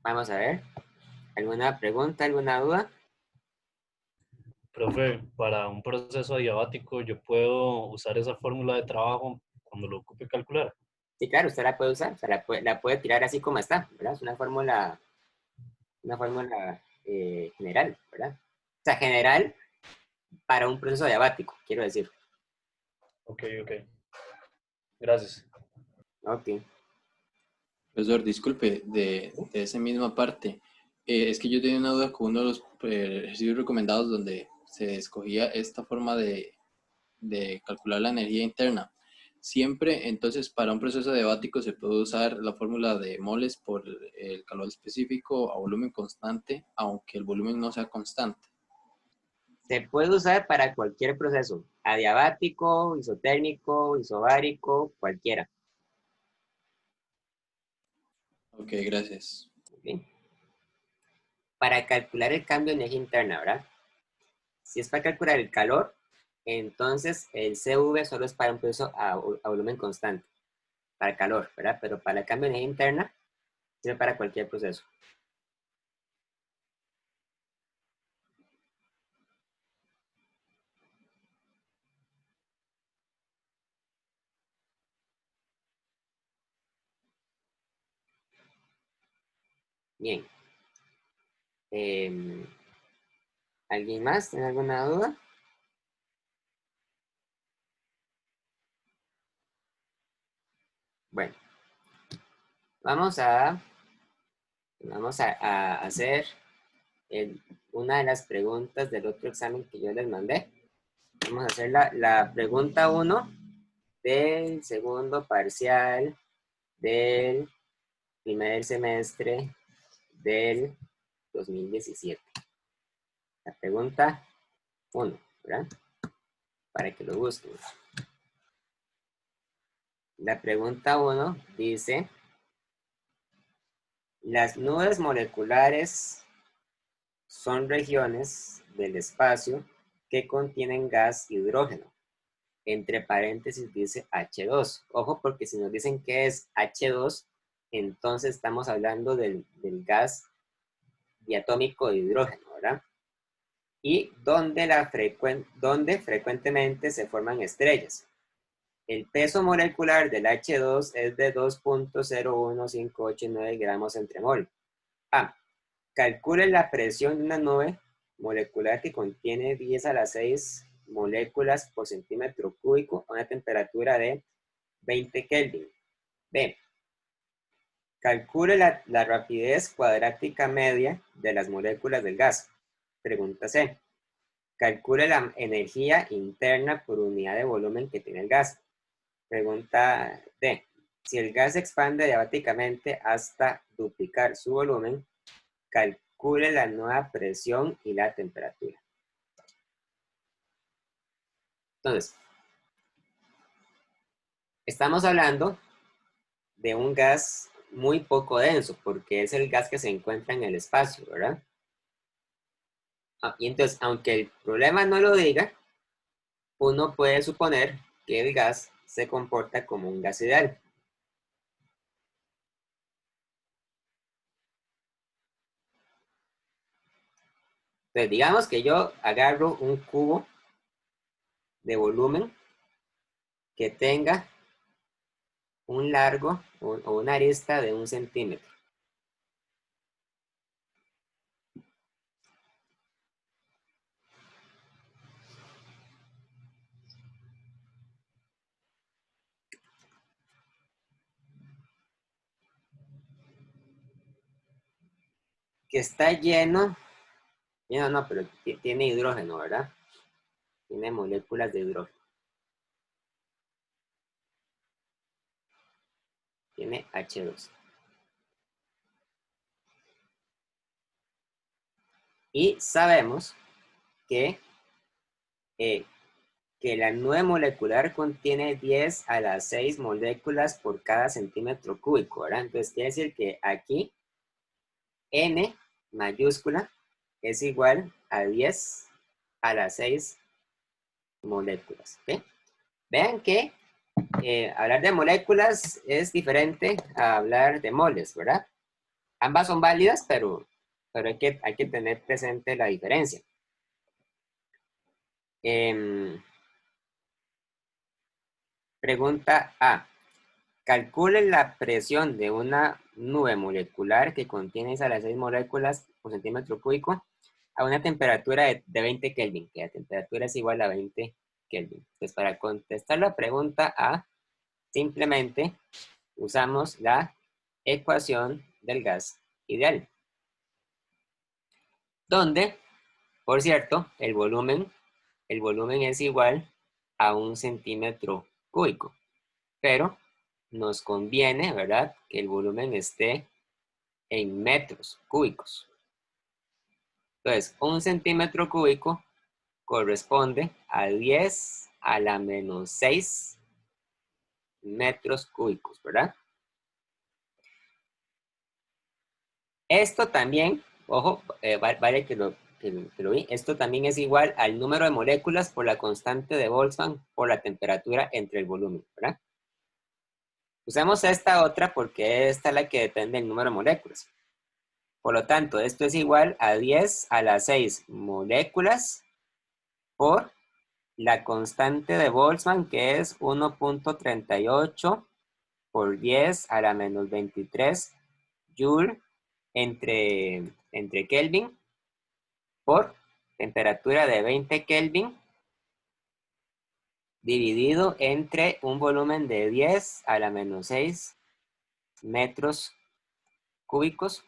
Vamos a ver. ¿Alguna pregunta, alguna duda? Profe, para un proceso adiabático, ¿yo puedo usar esa fórmula de trabajo cuando lo ocupe calcular? Sí, claro, usted la puede usar. O sea, la puede tirar así como está, ¿verdad? Es una fórmula general, ¿verdad? O sea, general para un proceso diabático, quiero decir. Ok. Gracias. Ok. Profesor, disculpe, de esa misma parte, es que yo tenía una duda con uno de los ejercicios recomendados donde se escogía esta forma de calcular la energía interna. Siempre, entonces, para un proceso adiabático se puede usar la fórmula de moles por el calor específico a volumen constante, aunque el volumen no sea constante. Se puede usar para cualquier proceso, adiabático, isotérmico, isobárico, cualquiera. Ok, gracias. ¿Ok? Para calcular el cambio de energía interna, ¿verdad? Si es para calcular el calor, entonces el CV solo es para un proceso a volumen constante, para el calor, ¿verdad? Pero para el cambio de energía interna, sirve para cualquier proceso. Bien. ¿Alguien más tiene alguna duda? Bueno, vamos a hacer una de las preguntas del otro examen que yo les mandé. Vamos a hacer la pregunta 1 del segundo parcial del primer semestre del 2017. La pregunta 1, ¿verdad? Para que lo busquen. La pregunta 1 dice: las nubes moleculares son regiones del espacio que contienen gas hidrógeno. Entre paréntesis dice H2. Ojo, porque si nos dicen que es H2, entonces estamos hablando del gas diatómico de hidrógeno, ¿verdad? Y donde frecuentemente se forman estrellas. El peso molecular del H2 es de 2.01589 gramos entre mol. A. Calcule la presión de una nube molecular que contiene 10 a la 6 moléculas por centímetro cúbico a una temperatura de 20 Kelvin. B. Calcule la rapidez cuadrática media de las moléculas del gas. Pregunta C. Calcule la energía interna por unidad de volumen que tiene el gas. Pregunta D. Si el gas se expande diabáticamente hasta duplicar su volumen, calcule la nueva presión y la temperatura. Entonces, estamos hablando de un gas muy poco denso, porque es el gas que se encuentra en el espacio, ¿verdad? Y entonces, aunque el problema no lo diga, uno puede suponer que el gas se comporta como un gas ideal. Entonces, digamos que yo agarro un cubo de volumen que tenga un largo o una arista de 1 centímetro. Que está lleno no, pero tiene hidrógeno, ¿verdad? Tiene moléculas de hidrógeno. Tiene H2. Y sabemos que la nube molecular contiene 10 a la 6 moléculas por cada centímetro cúbico, ¿verdad? Entonces quiere decir que aquí N mayúscula es igual a 10 a la 6 moléculas, ¿ok? Vean que hablar de moléculas es diferente a hablar de moles, ¿verdad? Ambas son válidas, pero hay que tener presente la diferencia. Pregunta A. Calcule la presión de una nube molecular que contiene 6 a las 6 moléculas por centímetro cúbico a una temperatura de 20 Kelvin, que la temperatura es igual a 20 Kelvin. Entonces, para contestar la pregunta A, simplemente usamos la ecuación del gas ideal, donde, por cierto, el volumen es igual a 1 centímetro cúbico, pero nos conviene, ¿verdad?, que el volumen esté en metros cúbicos. Entonces, 1 centímetro cúbico corresponde a 10 a la menos 6 metros cúbicos, ¿verdad? Esto también, ojo, vale que lo vi, esto también es igual al número de moléculas por la constante de Boltzmann por la temperatura entre el volumen, ¿verdad? Usamos esta otra porque esta es la que depende del número de moléculas. Por lo tanto, esto es igual a 10 a la 6 moléculas por la constante de Boltzmann, que es 1.38 por 10 a la menos 23 Joule entre Kelvin por temperatura de 20 Kelvin dividido entre un volumen de 10 a la menos 6 metros cúbicos.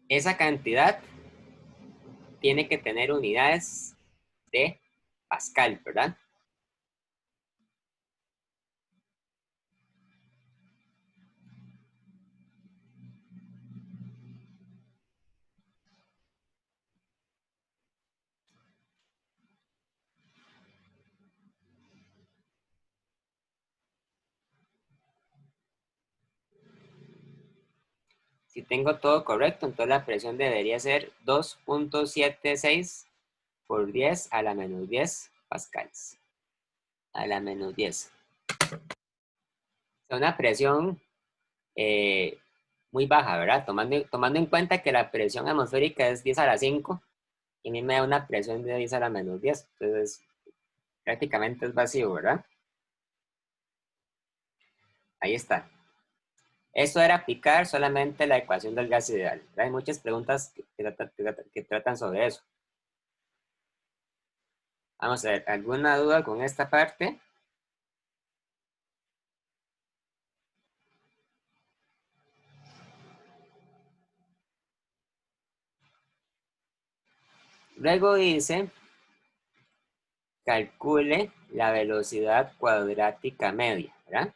Esa cantidad tiene que tener unidades de Pascal, ¿verdad? Si tengo todo correcto, entonces la presión debería ser 2.76 por 10 a la menos 10 pascales. A la menos 10. Es una presión muy baja, ¿verdad? Tomando en cuenta que la presión atmosférica es 10 a la 5 y a mí me da una presión de 10 a la menos 10. Entonces, prácticamente es vacío, ¿verdad? Ahí está. Esto era aplicar solamente la ecuación del gas ideal. Hay muchas preguntas que tratan sobre eso. Vamos a ver, ¿alguna duda con esta parte? Luego dice, calcule la velocidad cuadrática media, ¿verdad?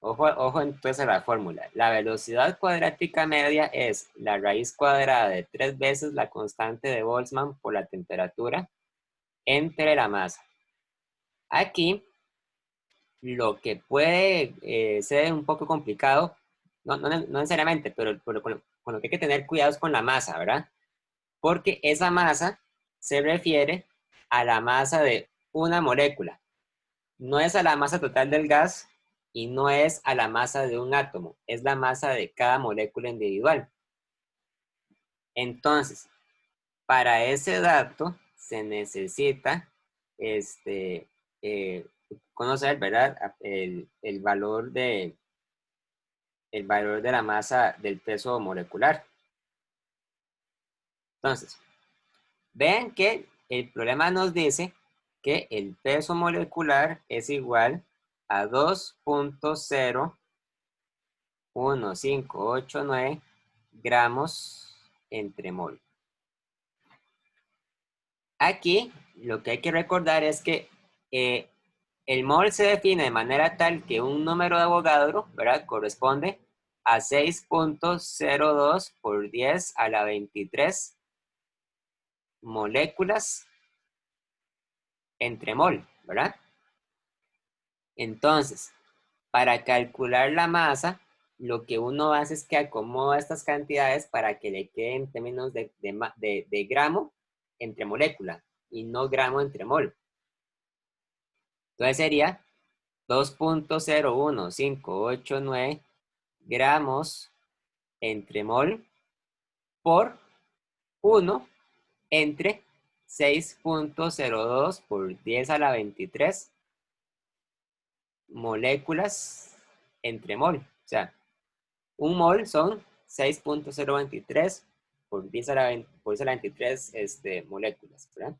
Ojo entonces a la fórmula. La velocidad cuadrática media es la raíz cuadrada de 3 veces la constante de Boltzmann por la temperatura entre la masa. Aquí, lo que puede ser un poco complicado, no necesariamente, pero con lo que hay que tener cuidado es con la masa, ¿verdad? Porque esa masa se refiere a la masa de una molécula. No es a la masa total del gas y no es a la masa de un átomo. Es la masa de cada molécula individual. Entonces, para ese dato se necesita conocer, ¿verdad? El valor de la masa del peso molecular. Entonces, vean que el problema nos dice que el peso molecular es igual a 2.01589 gramos entre mol. Aquí lo que hay que recordar es que el mol se define de manera tal que un número de Avogadro, ¿verdad?, corresponde a 6.02 por 10 a la 23 moléculas entre mol, ¿verdad? Entonces, para calcular la masa, lo que uno hace es que acomoda estas cantidades para que le queden en términos de gramo entre molécula y no gramo entre mol. Entonces sería 2.01589 gramos entre mol por 1 entre 6.02 por 10 a la 23 moléculas entre mol. O sea, un mol son 6.023 por 10 a la 23 moléculas, ¿verdad?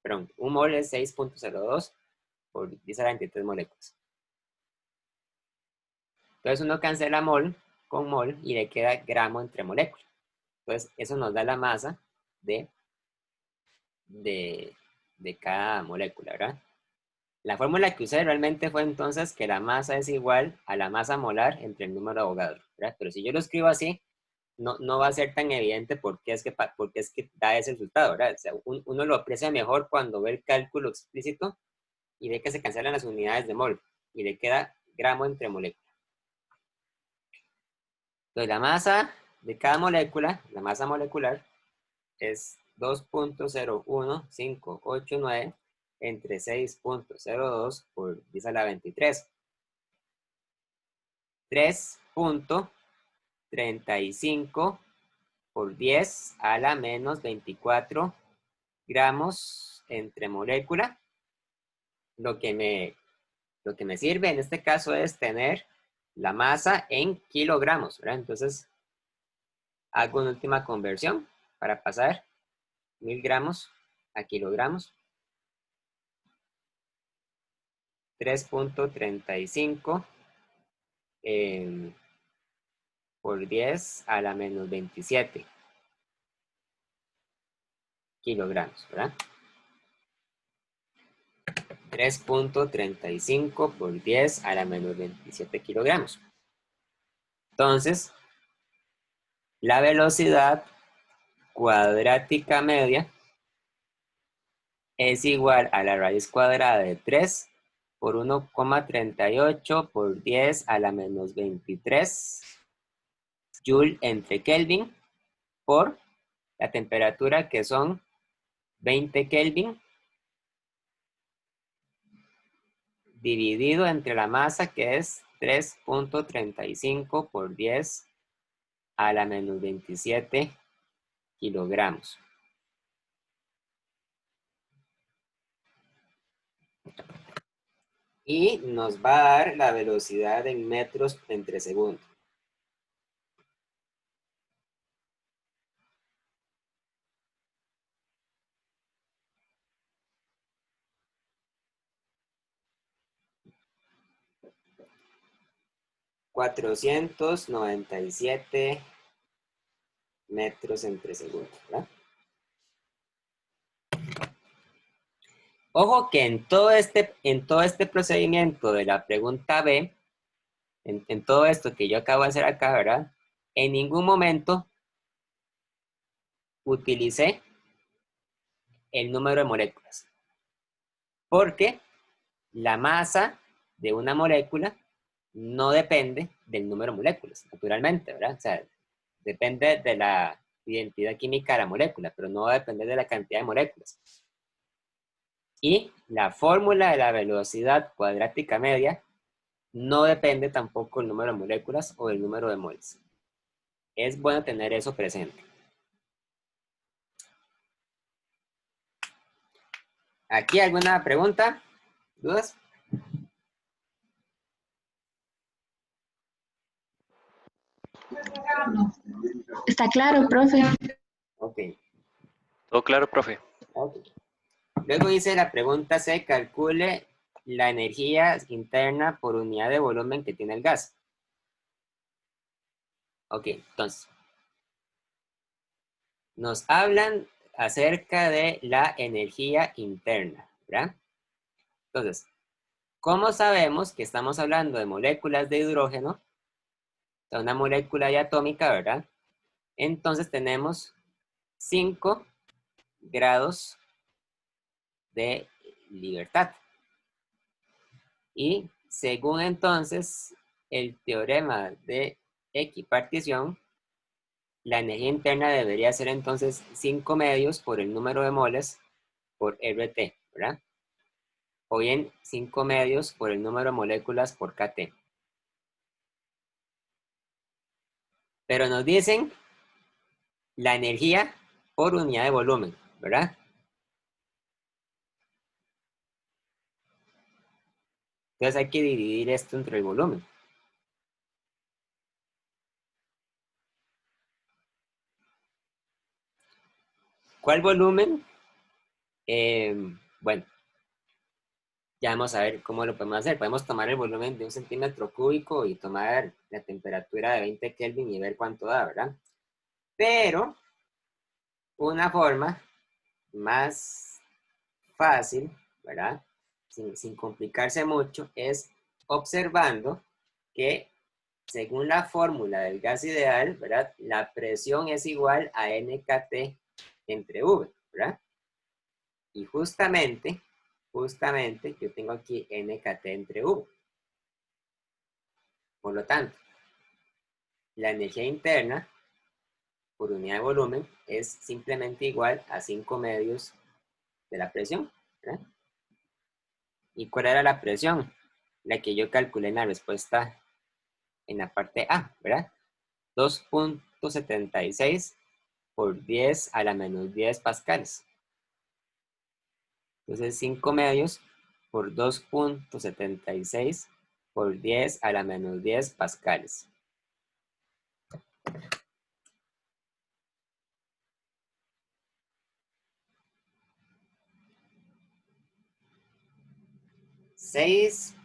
Perdón, un mol es 6.02 por 10 a la 23 moléculas. Entonces uno cancela mol con mol y le queda gramo entre molécula. Entonces eso nos da la masa de cada molécula, ¿verdad? La fórmula que usé realmente fue entonces que la masa es igual a la masa molar entre el número de Avogadro, ¿verdad? Pero si yo lo escribo así, no va a ser tan evidente por qué es que da ese resultado, ¿verdad? O sea, uno lo aprecia mejor cuando ve el cálculo explícito y ve que se cancelan las unidades de mol y le queda gramo entre molécula. Entonces la masa de cada molécula, la masa molecular, es 2.01589 entre 6.02 por 10 a la 23. 3.35 por 10 a la menos 24 gramos entre molécula. Lo que me sirve en este caso es tener la masa en kilogramos, ¿verdad? Entonces, hago una última conversión para pasar 1000 gramos a kilogramos. 3.35 por 10 a la menos 27 kilogramos, ¿verdad? 3.35 por 10 a la menos 27 kilogramos. Entonces, la velocidad cuadrática media es igual a la raíz cuadrada de 3 por 1,38 por 10 a la menos 23 Joule entre Kelvin por la temperatura, que son 20 Kelvin, dividido entre la masa, que es 3.35 por 10 a la menos 27 kilogramos. Y nos va a dar la velocidad en metros entre segundo. ...497 metros entre segundo, ¿verdad? Ojo que en todo este procedimiento de la pregunta B, en todo esto que yo acabo de hacer acá, ¿verdad? En ningún momento utilicé el número de moléculas. Porque la masa de una molécula no depende del número de moléculas, naturalmente, ¿verdad? O sea, depende de la identidad química de la molécula, pero no va a depender de la cantidad de moléculas. Y la fórmula de la velocidad cuadrática media no depende tampoco del número de moléculas o del número de moles. Es bueno tener eso presente. ¿Aquí alguna pregunta? ¿Dudas? Está claro, profe. Ok. Todo claro, profe. Ok. Luego dice la pregunta C, calcule la energía interna por unidad de volumen que tiene el gas. Ok, entonces, nos hablan acerca de la energía interna, ¿verdad? Entonces, ¿cómo sabemos que estamos hablando de moléculas de hidrógeno? O sea, una molécula diatómica, ¿verdad? Entonces tenemos 5 grados de libertad. Y según entonces el teorema de equipartición, la energía interna debería ser entonces 5 medios por el número de moles por RT, ¿verdad? O bien 5 medios por el número de moléculas por KT. Pero nos dicen la energía por unidad de volumen, ¿verdad? Entonces hay que dividir esto entre el volumen. ¿Cuál volumen? Bueno, ya vamos a ver cómo lo podemos hacer. Podemos tomar el volumen de 1 centímetro cúbico y tomar la temperatura de 20 Kelvin y ver cuánto da, ¿verdad? Pero una forma más fácil, ¿verdad? Sin complicarse mucho, es observando que según la fórmula del gas ideal, ¿verdad? La presión es igual a NKT entre V, ¿verdad? Y justamente yo tengo aquí NKT entre V. Por lo tanto, la energía interna por unidad de volumen es simplemente igual a 5 medios de la presión, ¿verdad? ¿Y cuál era la presión? La que yo calculé en la respuesta en la parte A, ¿verdad? 2.76 por 10 a la menos 10 pascales. Entonces 5 medios por 2.76 por 10 a la menos 10 pascales.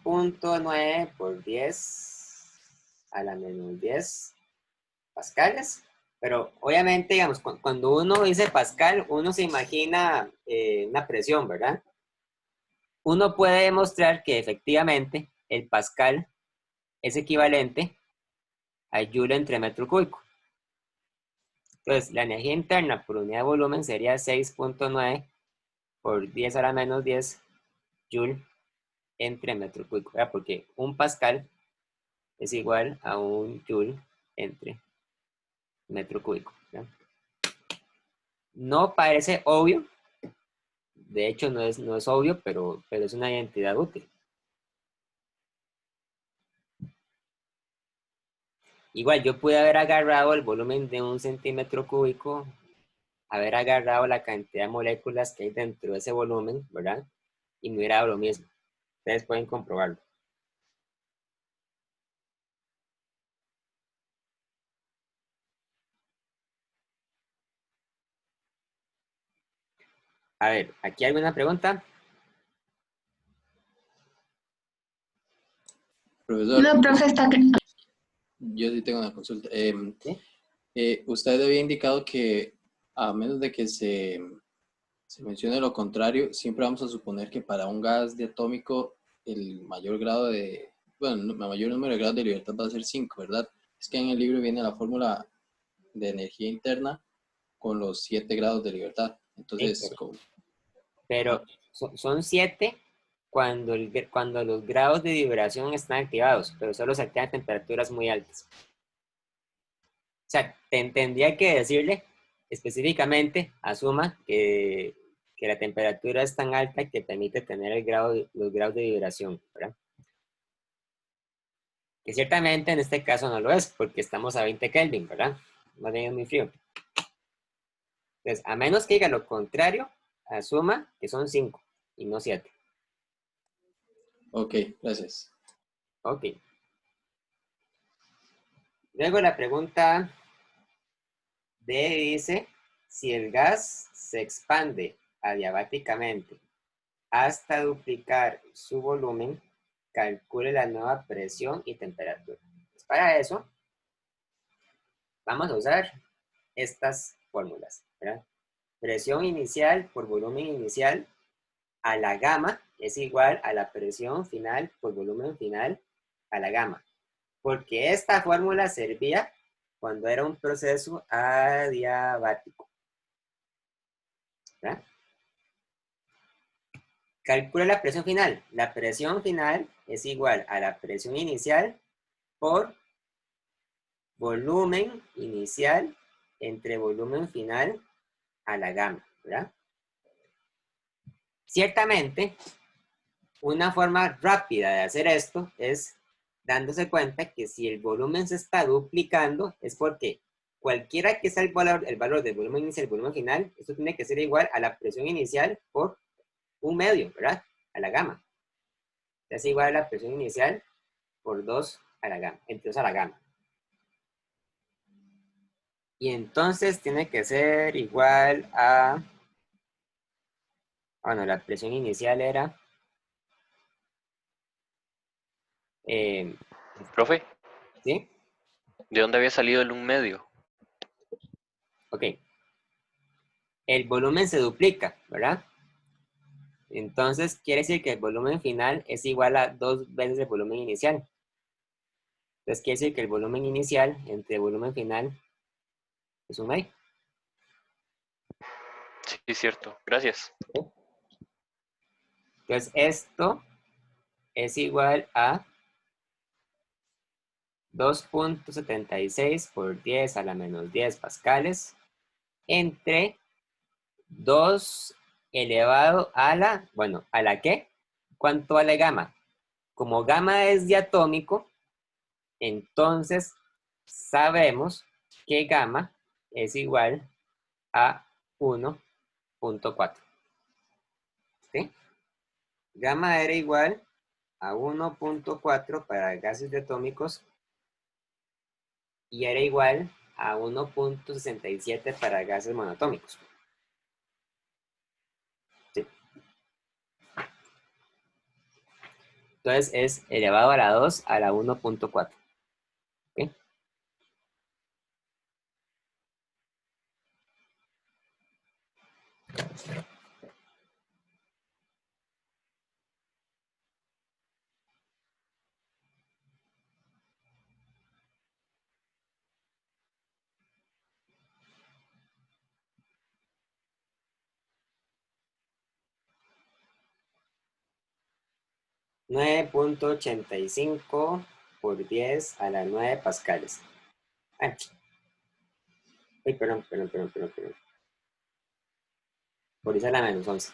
.9 por 10 a la menos 10 pascales. Pero obviamente, digamos, cuando uno dice pascal, uno se imagina una presión, ¿verdad? Uno puede demostrar que efectivamente el pascal es equivalente a joule entre metro cúbico. Entonces, la energía interna por unidad de volumen sería 6.9 por 10 a la menos 10 joule entre metro cúbico, ¿verdad? Porque un pascal es igual a un joule entre metro cúbico, ¿verdad? No parece obvio, de hecho no es obvio, pero es una identidad útil. Igual yo pude haber agarrado el volumen de 1 centímetro cúbico, haber agarrado la cantidad de moléculas que hay dentro de ese volumen, ¿verdad? Y me hubiera dado lo mismo. Ustedes pueden comprobarlo. A ver, ¿aquí hay alguna pregunta? Profesor, No, profe, está claro. yo sí tengo una consulta. ¿Sí? Usted había indicado que a menos de que se mencione lo contrario, siempre vamos a suponer que para un gas diatómico el mayor grado de, bueno, el mayor número de grados de libertad va a ser 5, ¿verdad? Es que en el libro viene la fórmula de energía interna con los 7 grados de libertad. Entonces, Sí, ¿cómo? pero son 7 cuando los grados de vibración están activados, pero solo se activan a temperaturas muy altas. O sea, tendría que decirle específicamente, asuma que la temperatura es tan alta que permite tener los grados de vibración, ¿verdad? Que ciertamente en este caso no lo es, porque estamos a 20 Kelvin, ¿verdad? Más bien es muy frío. Entonces, a menos que diga lo contrario, asuma que son 5. y no 7. Ok, gracias. Ok. Luego la pregunta D dice, si el gas se expande adiabáticamente hasta duplicar su volumen, calcule la nueva presión y temperatura. Pues para eso, vamos a usar estas fórmulas, ¿verdad? Presión inicial por volumen inicial a la gamma es igual a la presión final por volumen final a la gamma. Porque esta fórmula servía cuando era un proceso adiabático, ¿verdad? Calcula la presión final. La presión final es igual a la presión inicial por volumen inicial entre volumen final a la gamma, ¿verdad? Ciertamente, una forma rápida de hacer esto es dándose cuenta que si el volumen se está duplicando es porque cualquiera que sea el valor del volumen inicial y el volumen final, esto tiene que ser igual a la presión inicial por un medio, ¿verdad? A la gamma. Es igual a la presión inicial por 2 a la gamma, entre 2 a la gamma. Y entonces tiene que ser igual a... Bueno, la presión inicial era... Profe, ¿sí? ¿de dónde había salido el 1/2? Ok. El volumen se duplica, ¿verdad? Entonces quiere decir que el volumen final es igual a 2 veces el volumen inicial. Entonces quiere decir que el volumen inicial entre el volumen final es 1/2. Sí, cierto. Gracias. Entonces esto es igual a 2.76 por 10 a la menos 10 pascales entre 2 elevado a la, bueno, ¿a la qué? ¿Cuánto vale gamma? Como gamma es diatómico, entonces sabemos que gamma es igual a 1.4. ¿Sí? Gamma era igual a 1.4 para gases diatómicos y era igual a 1.67 para gases monotómicos. ¿Sí? Entonces es elevado a la 2 a la 1.4. ¿Ok? .85 por 10 a la 9 pascales. Ay, perdón. Por 10 a la menos 11.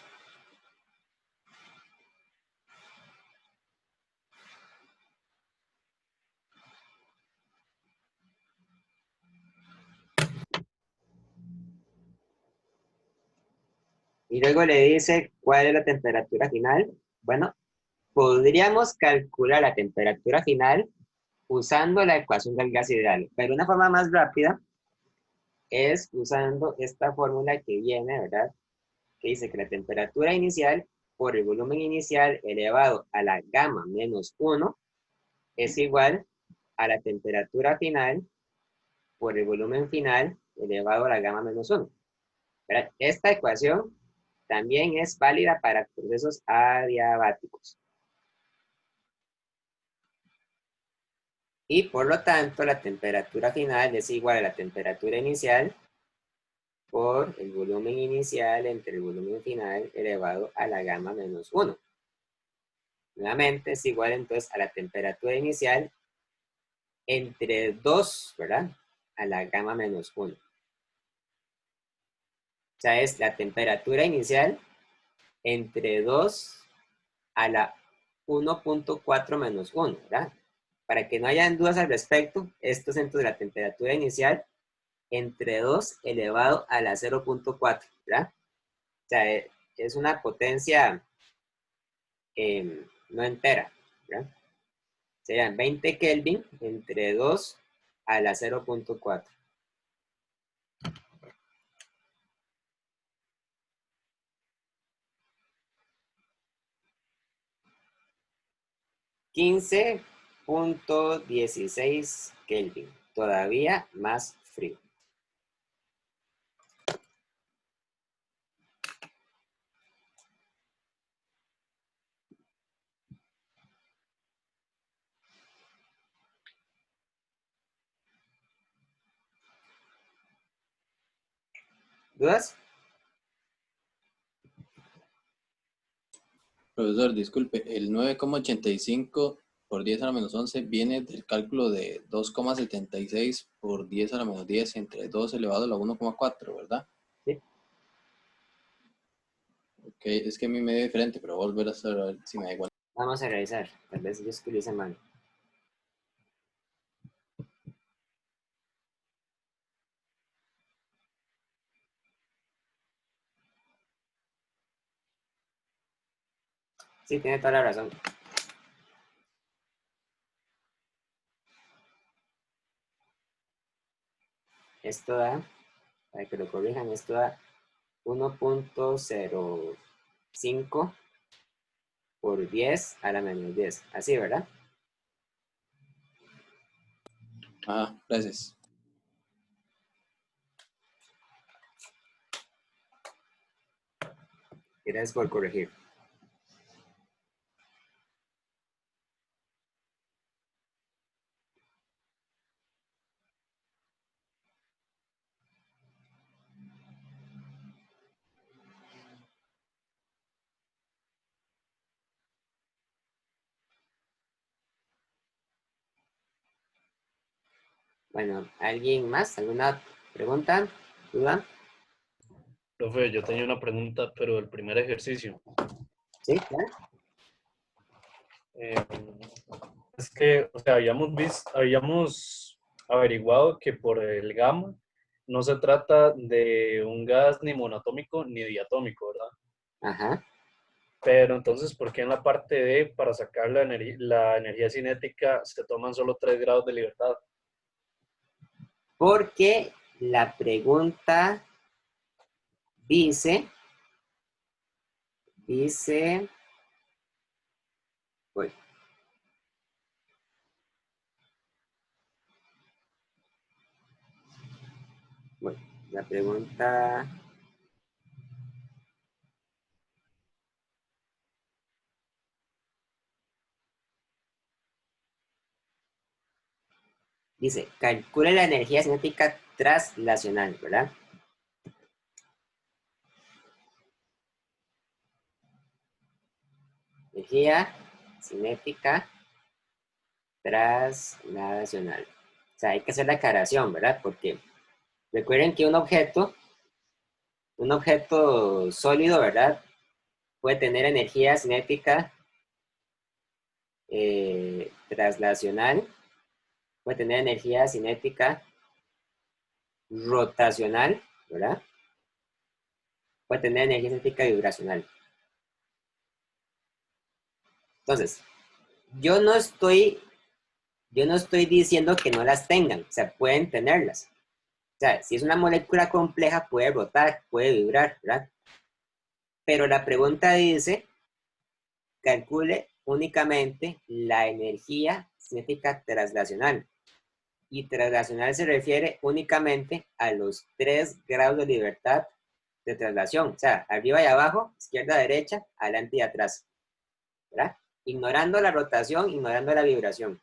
Y luego le dice cuál es la temperatura final. Bueno, podríamos calcular la temperatura final usando la ecuación del gas ideal, pero una forma más rápida es usando esta fórmula que viene, ¿verdad? Que dice que la temperatura inicial por el volumen inicial elevado a la gamma menos 1 es igual a la temperatura final por el volumen final elevado a la gamma menos 1. ¿Verdad? Esta ecuación también es válida para procesos adiabáticos. Y por lo tanto, la temperatura final es igual a la temperatura inicial por el volumen inicial entre el volumen final elevado a la gamma menos 1. Nuevamente es igual entonces a la temperatura inicial entre 2, ¿verdad? A la gamma menos 1. O sea, es la temperatura inicial entre 2 a la 1.4 menos 1, ¿verdad? Para que no hayan dudas al respecto, esto es entonces la temperatura inicial entre 2 elevado a la 0.4, ¿verdad? O sea, es una potencia no entera, ¿verdad? Serían 20 Kelvin entre 2 a la 0.4. $15.16 Kelvin. Todavía más frío. ¿Dudas? Profesor, disculpe, el 9,85 por 10 a la menos 11 viene del cálculo de 2,76 por 10 a la menos 10 entre 2 elevado a la 1,4, ¿verdad? Sí. Ok, es que a mí me dio diferente, pero voy a volver a hacer a ver si me da igual. Vamos a revisar. Tal vez yo escribí mal. Sí, tiene toda la razón. Esto da, para que lo corrijan, esto da 1.05 por 10 a la menos 10. Así, ¿verdad? Ah, gracias. Gracias por corregir. Bueno, ¿alguien más? ¿Alguna pregunta? ¿Duda? Profe, yo tenía una pregunta, pero el primer ejercicio. Sí, claro. Eh, es que, o sea, habíamos averiguado que por el gamma no se trata de un gas ni monoatómico ni diatómico, ¿verdad? Ajá. Pero entonces, ¿por qué en la parte D, para sacar la energía cinética, se toman solo 3 grados de libertad? Porque la pregunta dice, uy, bueno, la pregunta dice, calcule la energía cinética traslacional, ¿verdad? Energía cinética traslacional. O sea, hay que hacer la aclaración, ¿verdad? Porque recuerden que un objeto sólido, ¿verdad? Puede tener energía cinética traslacional, puede tener energía cinética rotacional, ¿verdad? Puede tener energía cinética vibracional. Entonces, yo no estoy diciendo que no las tengan, o sea, pueden tenerlas. O sea, si es una molécula compleja, puede rotar, puede vibrar, ¿verdad? Pero la pregunta dice, calcule únicamente la energía cinética traslacional. Y traslacional se refiere únicamente a los 3 grados de libertad de traslación. O sea, arriba y abajo, izquierda, derecha, adelante y atrás. ¿Verdad? Ignorando la rotación, ignorando la vibración.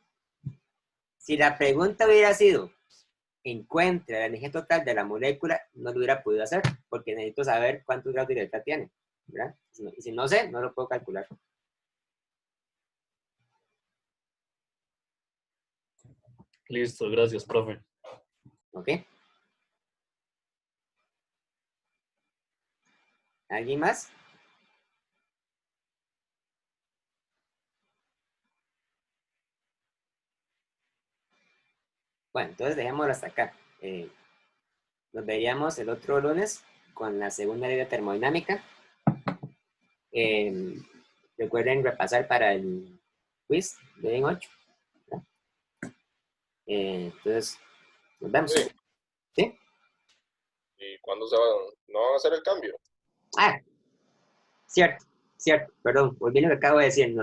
Si la pregunta hubiera sido, encuentre la energía total de la molécula, no lo hubiera podido hacer, porque necesito saber cuántos grados de libertad tiene. ¿Verdad? Y si no sé, no lo puedo calcular. Listo, gracias, profe. ¿Ok? ¿Alguien más? Bueno, entonces dejémoslo hasta acá. Nos veríamos el otro lunes con la segunda ley de termodinámica. recuerden repasar para el quiz de en 8. Entonces, nos vemos. Sí. ¿Sí? ¿Y cuándo se van? ¿No van a hacer el cambio? Ah, cierto, perdón, olvidé lo que acabo de decir.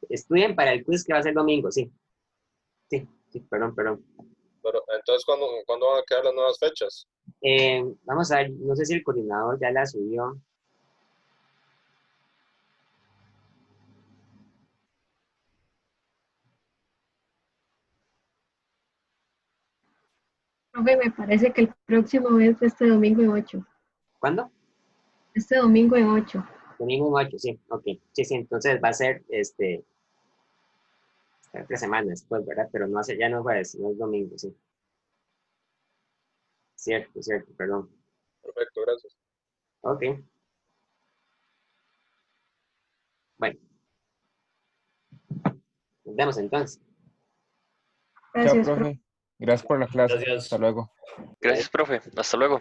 Estudien para el quiz que va a ser domingo, sí. Sí, perdón. Pero entonces, ¿cuándo van a quedar las nuevas fechas? Vamos a ver, no sé si el coordinador ya la subió. Profe, me parece que el próximo es este domingo en 8. ¿Cuándo? Este domingo en 8. Domingo en 8, sí, ok. Sí, entonces va a ser 3 semanas después, ¿verdad? Pero no hace, ya no es jueves, no es domingo, sí. Cierto, perdón. Perfecto, gracias. Ok. Bueno. Nos vemos entonces. Chao, Gracias, profe. Gracias por la clase. Gracias. Hasta luego. Gracias, profe. Hasta luego.